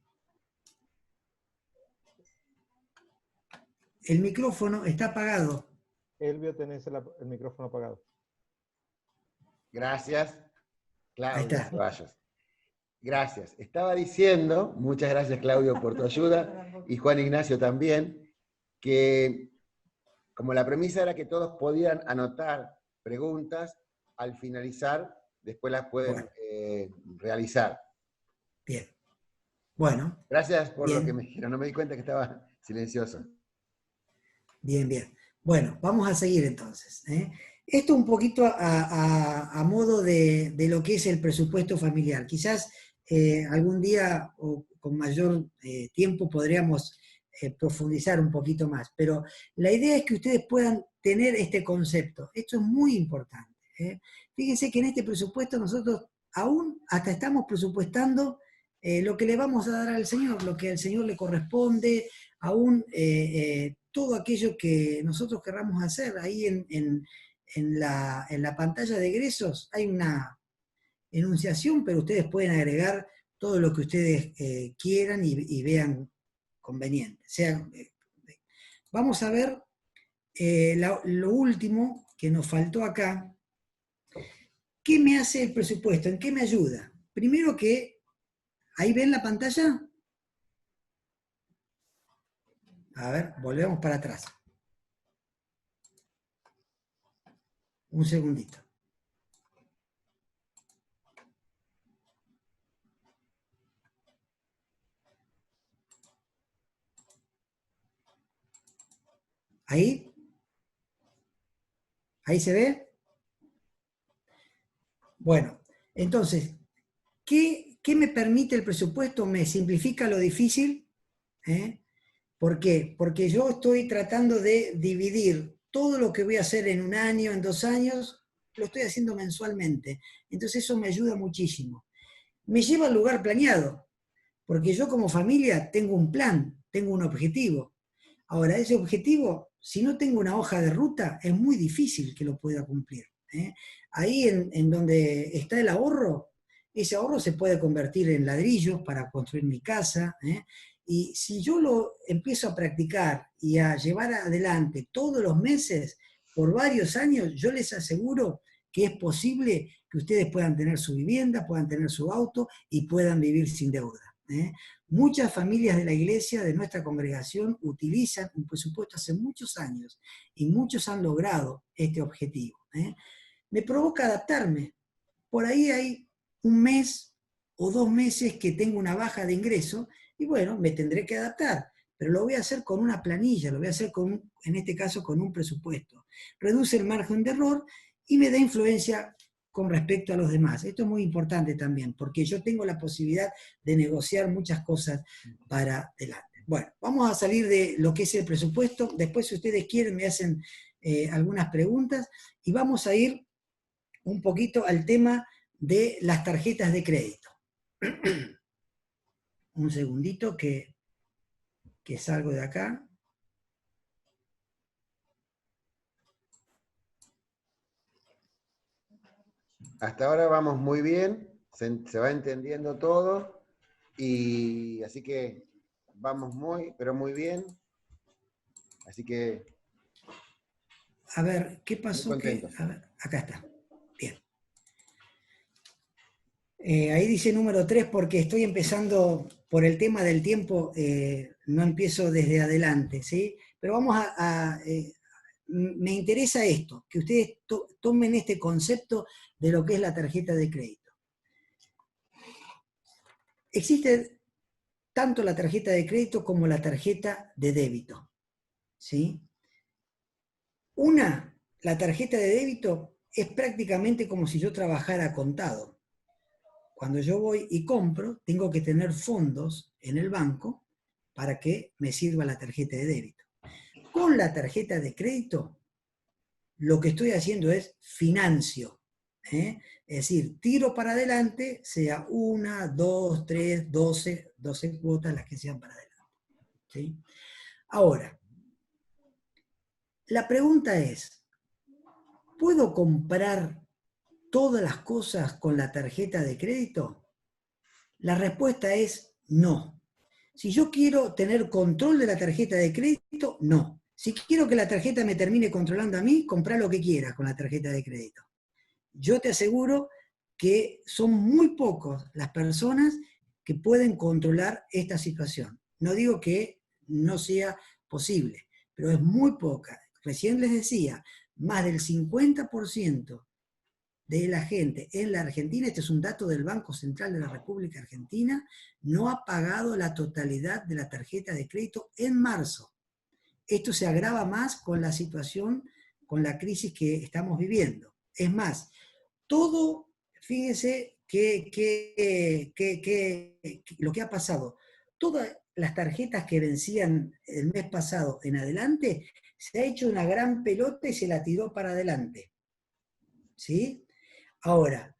El micrófono está apagado. Elvio, tenés el micrófono apagado. Gracias, Ahí Claudio está. Ceballos. Gracias. Estaba diciendo, muchas gracias Claudio por tu ayuda, y Juan Ignacio también, que como la premisa era que todos podían anotar preguntas, al finalizar, después las pueden realizar. Bien. Bueno. Gracias por bien. lo que me dijeron, no me di cuenta que estaba silencioso. Bien, bien. Bueno, vamos a seguir entonces, ¿eh? Esto un poquito a modo de lo que es el presupuesto familiar. Quizás algún día o con mayor tiempo podríamos profundizar un poquito más, pero la idea es que ustedes puedan tener este concepto. Esto es muy importante, ¿eh? Fíjense que en este presupuesto nosotros aún hasta estamos presupuestando lo que le vamos a dar al Señor, lo que al Señor le corresponde, aún todo aquello que nosotros querramos hacer. Ahí en la pantalla de egresos hay una enunciación, pero ustedes pueden agregar todo lo que ustedes quieran y vean conveniente. Vamos a ver lo último que nos faltó acá. ¿Qué me hace el presupuesto? ¿En qué me ayuda? Primero que, ¿ahí ven la pantalla? A ver, volvemos para atrás. Un segundito. ¿Ahí? ¿Ahí se ve? Bueno, entonces, ¿qué me permite el presupuesto? Me simplifica lo difícil. ¿Eh? ¿Por qué? Porque yo estoy tratando de dividir todo lo que voy a hacer en un año, en 2 años, lo estoy haciendo mensualmente. Entonces eso me ayuda muchísimo. Me lleva al lugar planeado, porque yo como familia tengo un plan, tengo un objetivo. Ahora, ese objetivo, si no tengo una hoja de ruta, es muy difícil que lo pueda cumplir, ¿eh? Ahí en donde está el ahorro, ese ahorro se puede convertir en ladrillos para construir mi casa, ¿eh? Y si yo lo empiezo a practicar y a llevar adelante todos los meses, por varios años, yo les aseguro que es posible que ustedes puedan tener su vivienda, puedan tener su auto y puedan vivir sin deuda, ¿eh? Muchas familias de la iglesia, de nuestra congregación, utilizan un presupuesto hace muchos años y muchos han logrado este objetivo, ¿eh? Me provoca adaptarme. Por ahí hay un mes o 2 meses que tengo una baja de ingreso y bueno, me tendré que adaptar, pero lo voy a hacer con una planilla, lo voy a hacer en este caso con un presupuesto. Reduce el margen de error y me da influencia con respecto a los demás. Esto es muy importante también, porque yo tengo la posibilidad de negociar muchas cosas para adelante. Bueno, vamos a salir de lo que es el presupuesto. Después, si ustedes quieren, me hacen algunas preguntas y vamos a ir un poquito al tema de las tarjetas de crédito. Un segundito que salgo de acá. Hasta ahora vamos muy bien, se va entendiendo todo, y así que vamos pero muy bien. Así que... A ver, ¿qué pasó? Muy contentos. A ver, acá está. Bien. Ahí dice número 3 porque estoy empezando por el tema del tiempo, no empiezo desde adelante, ¿sí? Pero vamos me interesa esto, que ustedes tomen este concepto de lo que es la tarjeta de crédito. Existe tanto la tarjeta de crédito como la tarjeta de débito, ¿sí? Una, la tarjeta de débito es prácticamente como si yo trabajara contado. Cuando yo voy y compro, tengo que tener fondos en el banco para que me sirva la tarjeta de débito. Con la tarjeta de crédito, lo que estoy haciendo es financio. Es decir, tiro para adelante, sea 1, 2, 3, 12 cuotas las que sean para adelante. ¿Sí? Ahora, la pregunta es, ¿puedo comprar todas las cosas con la tarjeta de crédito? La respuesta es no. Si yo quiero tener control de la tarjeta de crédito, no. Si quiero que la tarjeta me termine controlando a mí, comprá lo que quieras con la tarjeta de crédito. Yo te aseguro que son muy pocos las personas que pueden controlar esta situación. No digo que no sea posible, pero es muy poca. Recién les decía, más del 50% de la gente en la Argentina, este es un dato del Banco Central de la República Argentina, no ha pagado la totalidad de la tarjeta de crédito en marzo. Esto se agrava más con la situación, con la crisis que estamos viviendo. Es más, todo, fíjense lo que ha pasado. Todas las tarjetas que vencían el mes pasado en adelante, se ha hecho una gran pelota y se la tiró para adelante. ¿Sí? Ahora,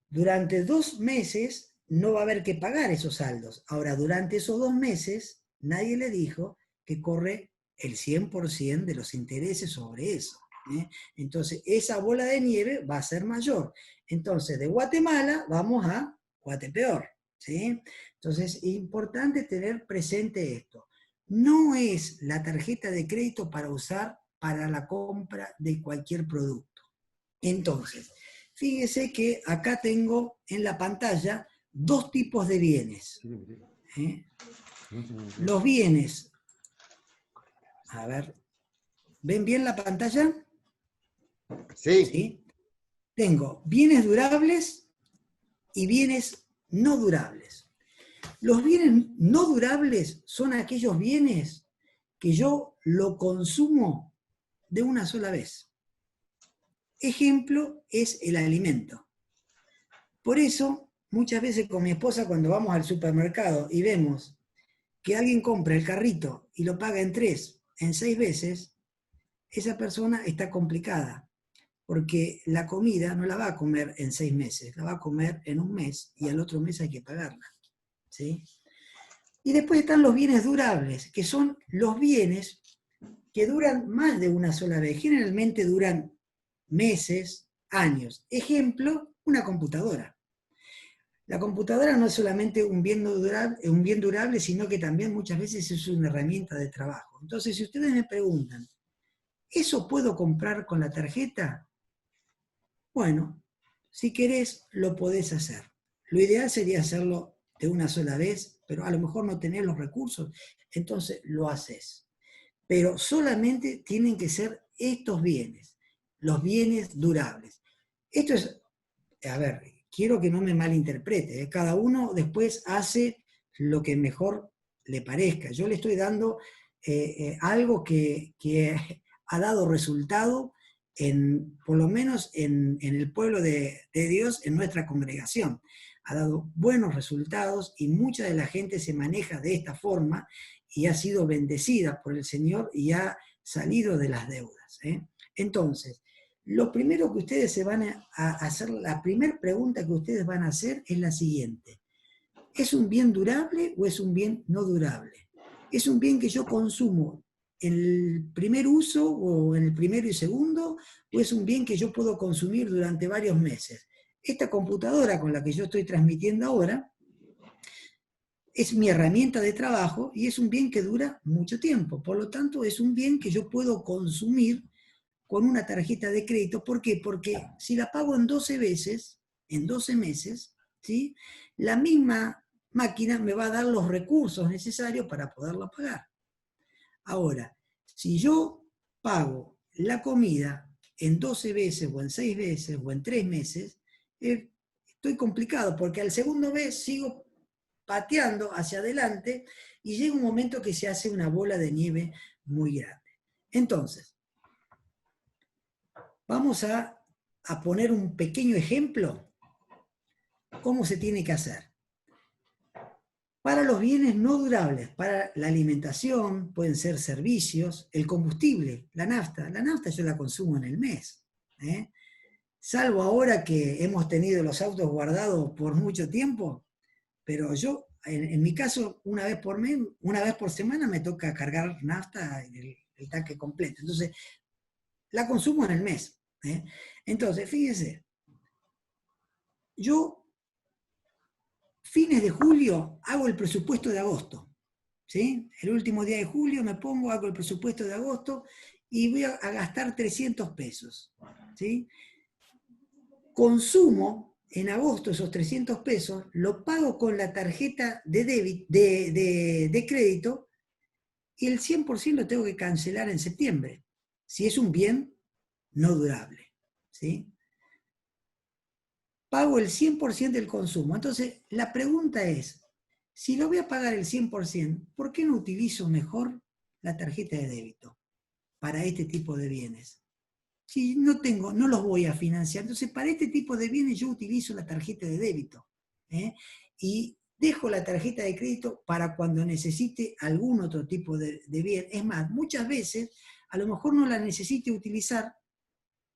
durante 2 meses no va a haber que pagar esos saldos. Ahora, durante esos 2 meses, nadie le dijo que corre el 100% de los intereses sobre eso. Entonces, esa bola de nieve va a ser mayor. Entonces, de Guatemala vamos a Guatepeor. ¿Sí? Entonces, es importante tener presente esto. No es la tarjeta de crédito para usar para la compra de cualquier producto. Entonces, fíjese que acá tengo en la pantalla 2 tipos de bienes. Los bienes, a ver, ¿ven bien la pantalla? Sí. ¿Sí? Tengo bienes durables y bienes no durables. Los bienes no durables son aquellos bienes que yo lo consumo de una sola vez. Ejemplo es el alimento. Por eso, muchas veces con mi esposa cuando vamos al supermercado y vemos que alguien compra el carrito y lo paga en 3, en 6 veces, esa persona está complicada, porque la comida no la va a comer en 6 meses, la va a comer en 1 mes y al otro mes hay que pagarla. ¿Sí? Y después están los bienes durables, que son los bienes que duran más de una sola vez, generalmente duran meses, años. Ejemplo, una computadora. La computadora no es solamente un bien durable, sino que también muchas veces es una herramienta de trabajo. Entonces, si ustedes me preguntan, ¿eso puedo comprar con la tarjeta? Bueno, si querés, lo podés hacer. Lo ideal sería hacerlo de una sola vez, pero a lo mejor no tenés los recursos, entonces lo haces. Pero solamente tienen que ser estos bienes, los bienes durables. Esto es, a ver, quiero que no me malinterprete, cada uno después hace lo que mejor le parezca. Yo le estoy dando algo que ha dado resultado, por lo menos en el pueblo de Dios, en nuestra congregación. Ha dado buenos resultados y mucha de la gente se maneja de esta forma y ha sido bendecida por el Señor y ha salido de las deudas. Entonces, lo primero que ustedes se van a hacer, la primera pregunta que ustedes van a hacer es la siguiente. ¿Es un bien durable o es un bien no durable? ¿Es un bien que yo consumo en el primer uso o en el primero y segundo? ¿O es un bien que yo puedo consumir durante varios meses? Esta computadora con la que yo estoy transmitiendo ahora es mi herramienta de trabajo y es un bien que dura mucho tiempo. Por lo tanto, es un bien que yo puedo consumir con una tarjeta de crédito. ¿Por qué? Porque si la pago en 12 veces, en 12 meses, ¿sí? La misma máquina me va a dar los recursos necesarios para poderla pagar. Ahora, si yo pago la comida en 12 veces o en 6 veces o en 3 meses, estoy complicado porque al segundo mes sigo pateando hacia adelante y llega un momento que se hace una bola de nieve muy grande. Entonces, Vamos a poner un pequeño ejemplo, cómo se tiene que hacer. Para los bienes no durables, para la alimentación, pueden ser servicios, el combustible, la nafta yo la consumo en el mes, ¿eh? Salvo ahora que hemos tenido los autos guardados por mucho tiempo, pero yo, en mi caso, una vez por semana me toca cargar nafta en el tanque completo. Entonces, la consumo en el mes, ¿eh? Entonces, fíjense, yo, fines de julio, hago el presupuesto de agosto, ¿sí? El último día de julio me pongo, hago el presupuesto de agosto y voy a gastar 300 pesos, ¿sí? Consumo en agosto esos 300 pesos, lo pago con la tarjeta de crédito y el 100% lo tengo que cancelar en septiembre, si es un bien no durable, ¿sí? Pago el 100% del consumo. Entonces, la pregunta es, si lo voy a pagar el 100%, ¿por qué no utilizo mejor la tarjeta de débito para este tipo de bienes? Si no los voy a financiar, entonces para este tipo de bienes yo utilizo la tarjeta de débito, ¿eh? Y dejo la tarjeta de crédito para cuando necesite algún otro tipo de bien. Es más, muchas veces a lo mejor no la necesite utilizar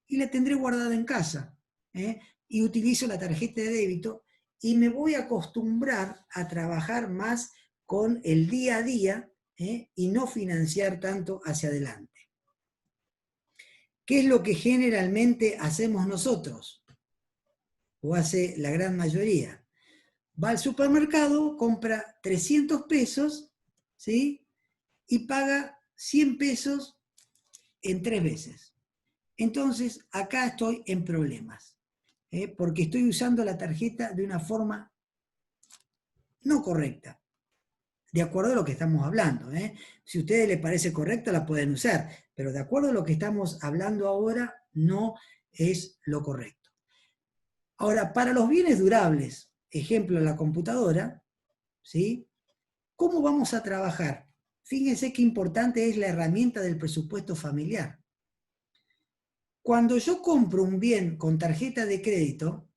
y la tendré guardada en casa, ¿eh? Y utilizo la tarjeta de débito y me voy a acostumbrar a trabajar más con el día a día, ¿eh? Y no financiar tanto hacia adelante. ¿Qué es lo que generalmente hacemos nosotros? O hace la gran mayoría. Va al supermercado, compra 300 pesos, ¿sí? Y paga 100 pesos en 3 veces. Entonces, acá estoy en problemas, porque estoy usando la tarjeta de una forma no correcta, de acuerdo a lo que estamos hablando. Si a ustedes les parece correcta, la pueden usar, pero de acuerdo a lo que estamos hablando ahora, no es lo correcto. Ahora, para los bienes durables, ejemplo, la computadora, ¿sí? ¿Cómo vamos a trabajar? Fíjense qué importante es la herramienta del presupuesto familiar. Cuando yo compro un bien con tarjeta de crédito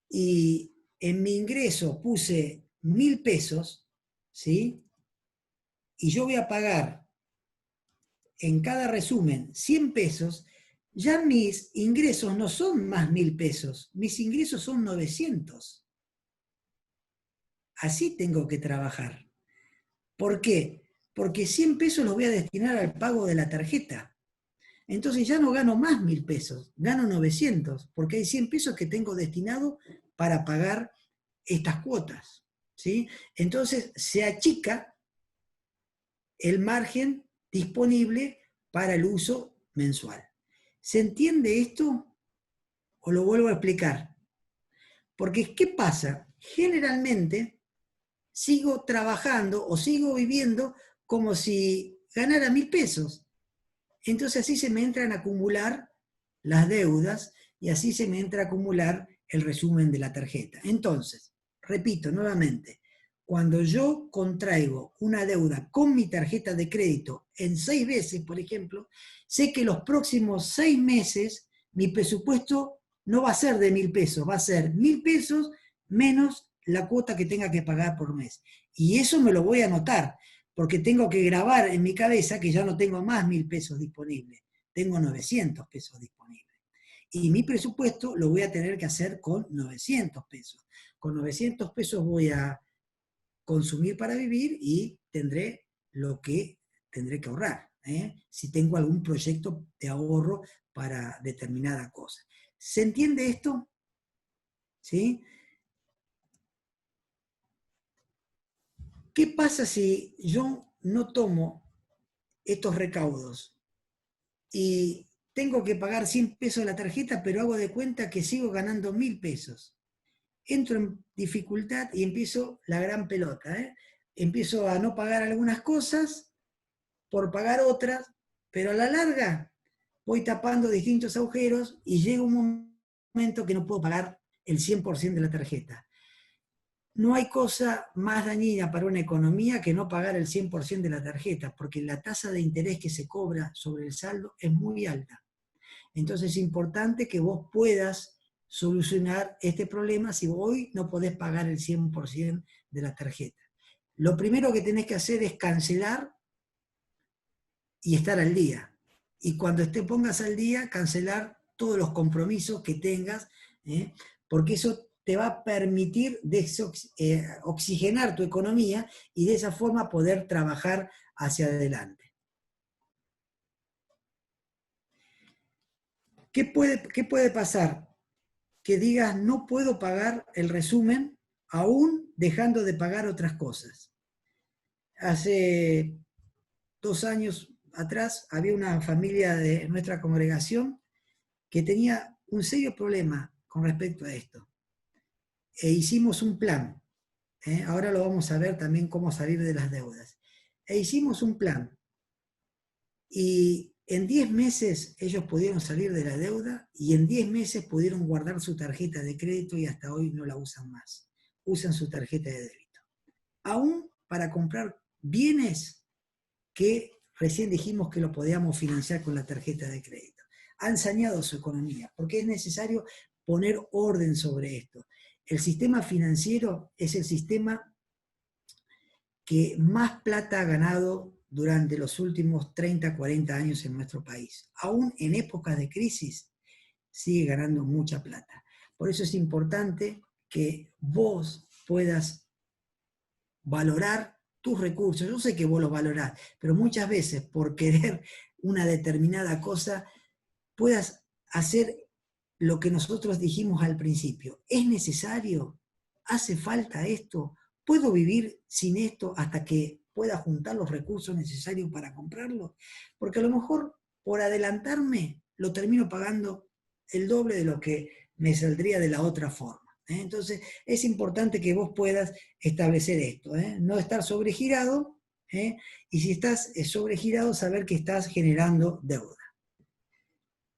y en mi ingreso puse 1.000 pesos, ¿sí? Y yo voy a pagar en cada resumen 100 pesos, ya mis ingresos no son más 1.000 pesos, mis ingresos son 900. Así tengo que trabajar. ¿Por qué? Porque 100 pesos los voy a destinar al pago de la tarjeta. Entonces ya no gano más 1.000 pesos, gano 900, porque hay 100 pesos que tengo destinado para pagar estas cuotas, ¿sí? Entonces se achica el margen disponible para el uso mensual. ¿Se entiende esto? ¿O lo vuelvo a explicar? Porque, ¿qué pasa? Generalmente sigo trabajando o sigo viviendo como si ganara 1.000 pesos. Entonces así se me entran a acumular las deudas y así se me entra a acumular el resumen de la tarjeta. Entonces, repito nuevamente, cuando yo contraigo una deuda con mi tarjeta de crédito en 6 veces, por ejemplo, sé que los próximos 6 meses mi presupuesto no va a ser de 1.000 pesos, va a ser 1.000 pesos menos la cuota que tenga que pagar por mes. Y eso me lo voy a anotar, porque tengo que grabar en mi cabeza que ya no tengo más 1.000 pesos disponibles, tengo 900 pesos disponibles. Y mi presupuesto lo voy a tener que hacer con 900 pesos. Con 900 pesos voy a consumir para vivir y tendré lo que tendré que ahorrar, si tengo algún proyecto de ahorro para determinada cosa. ¿Se entiende esto? ¿Sí? ¿Qué pasa si yo no tomo estos recaudos y tengo que pagar 100 pesos de la tarjeta, pero hago de cuenta que sigo ganando 1.000 pesos? Entro en dificultad y empiezo la gran pelota, Empiezo a no pagar algunas cosas por pagar otras, pero a la larga voy tapando distintos agujeros y llega un momento que no puedo pagar el 100% de la tarjeta. No hay cosa más dañina para una economía que no pagar el 100% de la tarjeta, porque la tasa de interés que se cobra sobre el saldo es muy alta. Entonces es importante que vos puedas solucionar este problema si hoy no podés pagar el 100% de la tarjeta. Lo primero que tenés que hacer es cancelar y estar al día. Y cuando te pongas al día, cancelar todos los compromisos que tengas, porque eso te va a permitir oxigenar tu economía y de esa forma poder trabajar hacia adelante. ¿Qué puede pasar? Que digas, no puedo pagar el resumen, aún dejando de pagar otras cosas. Hace 2 años atrás había una familia de nuestra congregación que tenía un serio problema con respecto a esto. E hicimos un plan. Ahora lo vamos a ver también cómo salir de las deudas. E hicimos un plan. Y en 10 meses ellos pudieron salir de la deuda y en 10 meses pudieron guardar su tarjeta de crédito y hasta hoy no la usan más. Usan su tarjeta de débito. Aún para comprar bienes que recién dijimos que lo podíamos financiar con la tarjeta de crédito. Han saneado su economía, porque es necesario poner orden sobre esto. El sistema financiero es el sistema que más plata ha ganado durante los últimos 30, 40 años en nuestro país. Aún en épocas de crisis, sigue ganando mucha plata. Por eso es importante que vos puedas valorar tus recursos. Yo sé que vos los valorás, pero muchas veces por querer una determinada cosa, puedas hacer lo que nosotros dijimos al principio. ¿Es necesario? ¿Hace falta esto? ¿Puedo vivir sin esto hasta que pueda juntar los recursos necesarios para comprarlo? Porque a lo mejor por adelantarme lo termino pagando el doble de lo que me saldría de la otra forma. Entonces es importante que vos puedas establecer esto, no estar sobregirado, y si estás sobregirado, saber que estás generando deuda.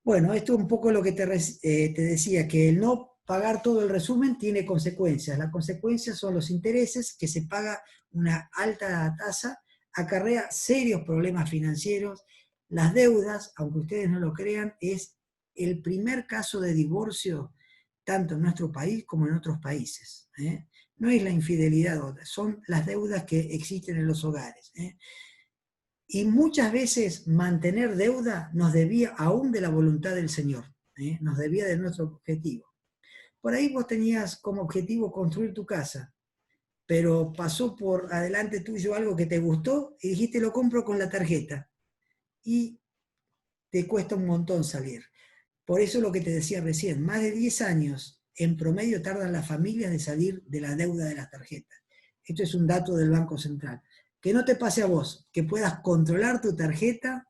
Bueno, esto es un poco lo que te decía, que el no pagar todo el resumen tiene consecuencias. Las consecuencias son los intereses, que se paga una alta tasa, acarrea serios problemas financieros. Las deudas, aunque ustedes no lo crean, es el primer caso de divorcio tanto en nuestro país como en otros países. No es la infidelidad, son las deudas que existen en los hogares. Y muchas veces mantener deuda nos desvía aún de la voluntad del Señor, nos desvía de nuestro objetivo. Por ahí vos tenías como objetivo construir tu casa, pero pasó por adelante tuyo algo que te gustó y dijiste lo compro con la tarjeta. Y te cuesta un montón salir. Por eso lo que te decía recién, más de 10 años en promedio tardan las familias de salir de la deuda de las tarjetas. Esto es un dato del Banco Central. Que no te pase a vos, que puedas controlar tu tarjeta,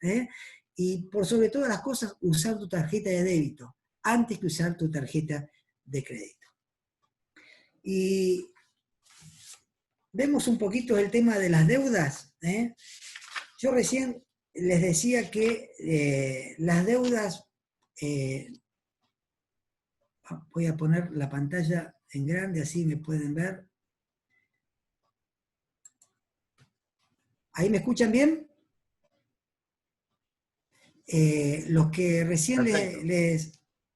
y por sobre todas las cosas usar tu tarjeta de débito antes que usar tu tarjeta de crédito. Y vemos un poquito el tema de las deudas. Yo recién les decía que las deudas, voy a poner la pantalla en grande, así me pueden ver. ¿Ahí me escuchan bien? Lo que recién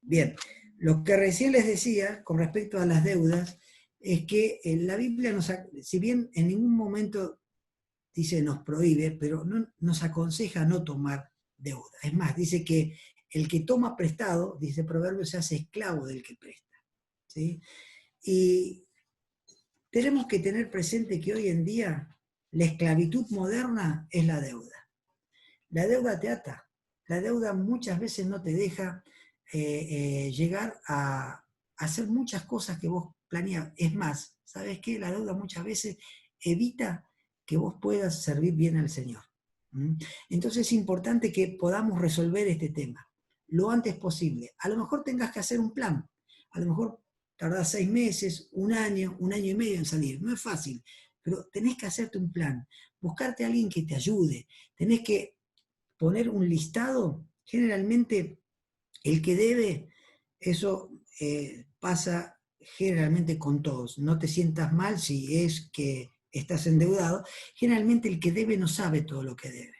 bien, lo que recién les decía con respecto a las deudas es que la Biblia si bien en ningún momento dice nos prohíbe, pero no, nos aconseja no tomar deuda. Es más, dice que el que toma prestado, dice Proverbio, se hace esclavo del que presta. ¿Sí? Y tenemos que tener presente que hoy en día la esclavitud moderna es la deuda. La deuda te ata. La deuda muchas veces no te deja llegar a hacer muchas cosas que vos planeás. Es más, ¿sabes qué? La deuda muchas veces evita que vos puedas servir bien al Señor. Entonces es importante que podamos resolver este tema lo antes posible. A lo mejor tengas que hacer un plan. A lo mejor tardás 6 meses, un año y medio en salir. No es fácil, pero tenés que hacerte un plan. Buscarte a alguien que te ayude. Tenés que poner un listado. Generalmente el que debe, eso pasa generalmente con todos. No te sientas mal si es que estás endeudado. Generalmente el que debe no sabe todo lo que debe.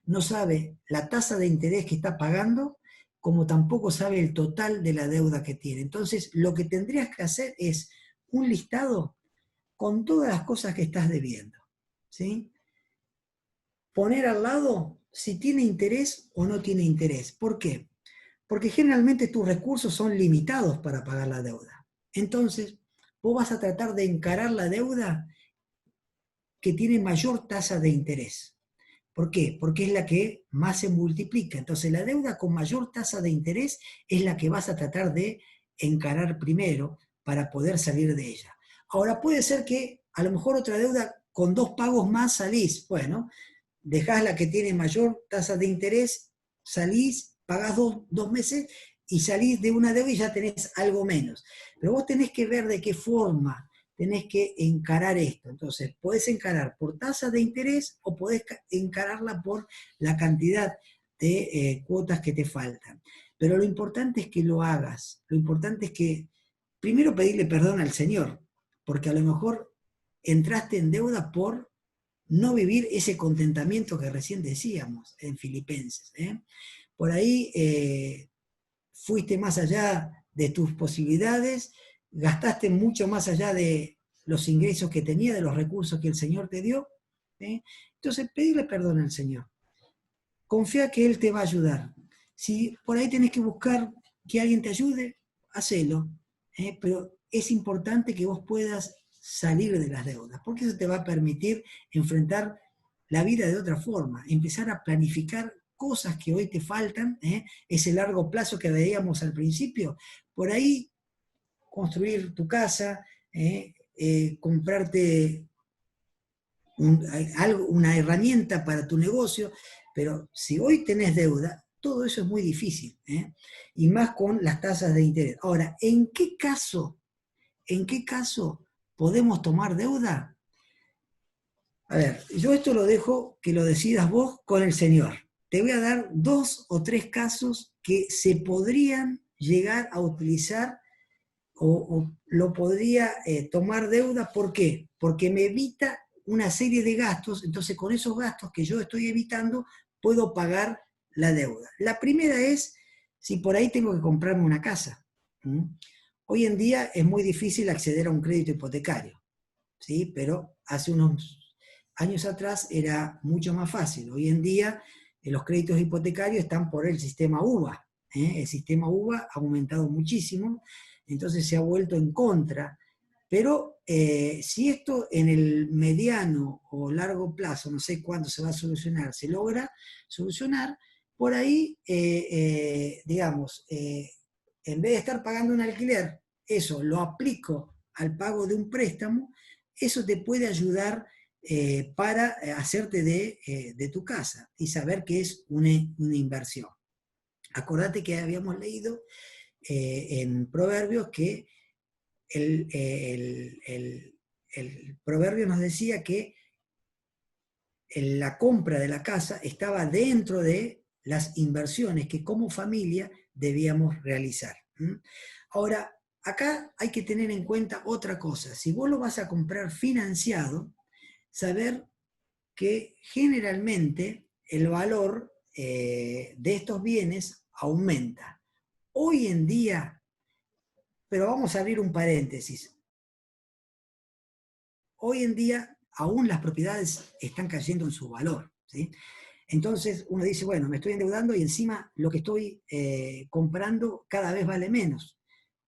No sabe la tasa de interés que está pagando como tampoco sabe el total de la deuda que tiene. Entonces, lo que tendrías que hacer es un listado con todas las cosas que estás debiendo, ¿sí? Poner al lado si tiene interés o no tiene interés. ¿Por qué? Porque generalmente tus recursos son limitados para pagar la deuda. Entonces, vos vas a tratar de encarar la deuda que tiene mayor tasa de interés. ¿Por qué? Porque es la que más se multiplica. Entonces, la deuda con mayor tasa de interés es la que vas a tratar de encarar primero para poder salir de ella. Ahora, puede ser que a lo mejor otra deuda con 2 pagos más salís. Bueno, dejás la que tiene mayor tasa de interés, salís, pagás 2 meses y salís de una deuda y ya tenés algo menos. Pero vos tenés que ver de qué forma tenés que encarar esto. Entonces, podés encarar por tasa de interés o podés encararla por la cantidad de cuotas que te faltan. Pero lo importante es que lo hagas. Lo importante es que primero pedirle perdón al Señor, porque a lo mejor entraste en deuda por no vivir ese contentamiento que recién decíamos en Filipenses. Por ahí fuiste más allá de tus posibilidades, gastaste mucho más allá de los ingresos que tenía, de los recursos que el Señor te dio. Entonces, pedirle perdón al Señor. Confía que Él te va a ayudar. Si por ahí tenés que buscar que alguien te ayude, hacelo. Pero es importante que vos puedas salir de las deudas, porque eso te va a permitir enfrentar la vida de otra forma, empezar a planificar cosas que hoy te faltan, ese largo plazo que veíamos al principio, por ahí construir tu casa, comprarte una herramienta para tu negocio, pero si hoy tenés deuda, todo eso es muy difícil, y más con las tasas de interés. Ahora, ¿en qué caso podemos tomar deuda? A ver, yo esto lo dejo que lo decidas vos con el Señor. Te voy a dar 2 o 3 casos que se podrían llegar a utilizar o lo podría tomar deuda. ¿Por qué? Porque me evita una serie de gastos, entonces con esos gastos que yo estoy evitando puedo pagar la deuda. La primera es si por ahí tengo que comprarme una casa. Hoy en día es muy difícil acceder a un crédito hipotecario, ¿sí? Pero hace unos años atrás era mucho más fácil. Hoy en día los créditos hipotecarios están por el sistema UVA. El sistema UVA ha aumentado muchísimo, entonces se ha vuelto en contra. Pero si esto en el mediano o largo plazo, no sé cuándo se va a solucionar, se logra solucionar, por ahí, digamos, en vez de estar pagando un alquiler, eso lo aplico al pago de un préstamo, eso te puede ayudar para hacerte de tu casa y saber que es una inversión. Acordate que habíamos leído en Proverbios que el proverbio nos decía que la compra de la casa estaba dentro de las inversiones que como familia debíamos realizar. Ahora, acá hay que tener en cuenta otra cosa. Si vos lo vas a comprar financiado, saber que generalmente el valor de estos bienes aumenta. Hoy en día, pero vamos a abrir un paréntesis, hoy en día aún las propiedades están cayendo en su valor, ¿sí? Entonces uno dice, bueno, me estoy endeudando y encima lo que estoy comprando cada vez vale menos.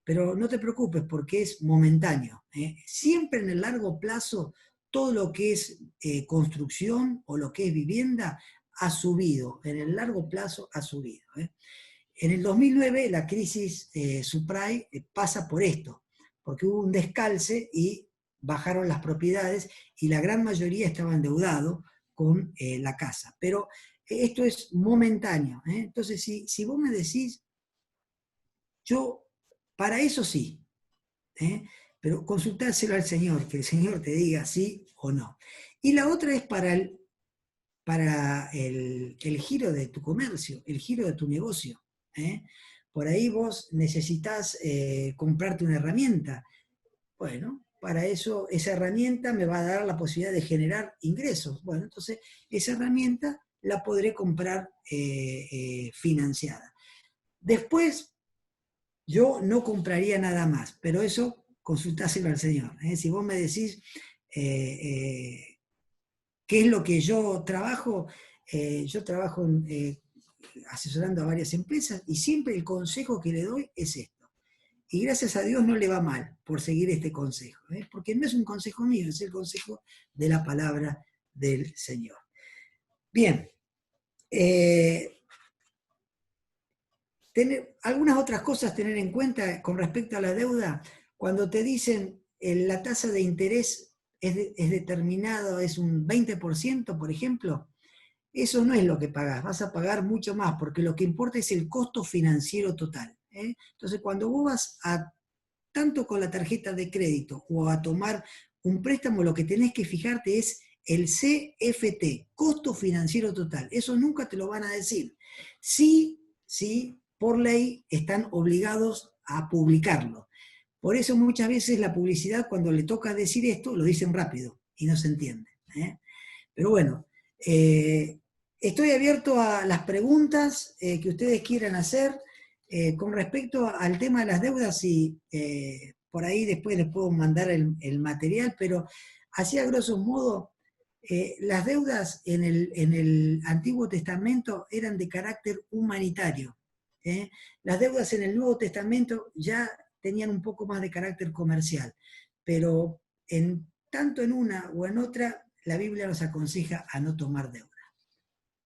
Pero no te preocupes porque es momentáneo. Siempre en el largo plazo, todo lo que es construcción o lo que es vivienda ha subido. En el largo plazo ha subido. En el 2009 la crisis subprime pasa por esto, porque hubo un descalce y bajaron las propiedades y la gran mayoría estaba endeudado con la casa. Pero esto es momentáneo. Entonces, si vos me decís, yo, para eso sí, pero consultárselo al Señor, que el Señor te diga sí o no. Y la otra es para el giro de tu comercio, el giro de tu negocio. Por ahí vos necesitas comprarte una herramienta. Bueno, para eso esa herramienta me va a dar la posibilidad de generar ingresos. Bueno, entonces esa herramienta la podré comprar financiada. Después, yo no compraría nada más, pero eso consultáselo al Señor. Si vos me decís qué es lo que yo trabajo asesorando a varias empresas y siempre el consejo que le doy es esto. Y gracias a Dios no le va mal por seguir este consejo, porque no es un consejo mío, es el consejo de la palabra del Señor. Bien, algunas otras cosas tener en cuenta con respecto a la deuda. Cuando te dicen la tasa de interés es determinado, es un 20%, por ejemplo, eso no es lo que pagás, vas a pagar mucho más, porque lo que importa es el costo financiero total. Entonces, cuando vos vas tanto con la tarjeta de crédito o a tomar un préstamo, lo que tenés que fijarte es el CFT, costo financiero total. Eso nunca te lo van a decir. Sí, por ley están obligados a publicarlo. Por eso muchas veces la publicidad, cuando le toca decir esto, lo dicen rápido y no se entiende. Pero bueno, estoy abierto a las preguntas que ustedes quieran hacer con respecto al tema de las deudas y por ahí después les puedo mandar el material, pero así a grosso modo, las deudas en el Antiguo Testamento eran de carácter humanitario. Las deudas en el Nuevo Testamento ya tenían un poco más de carácter comercial, pero tanto en una o en otra, la Biblia nos aconseja a no tomar deuda.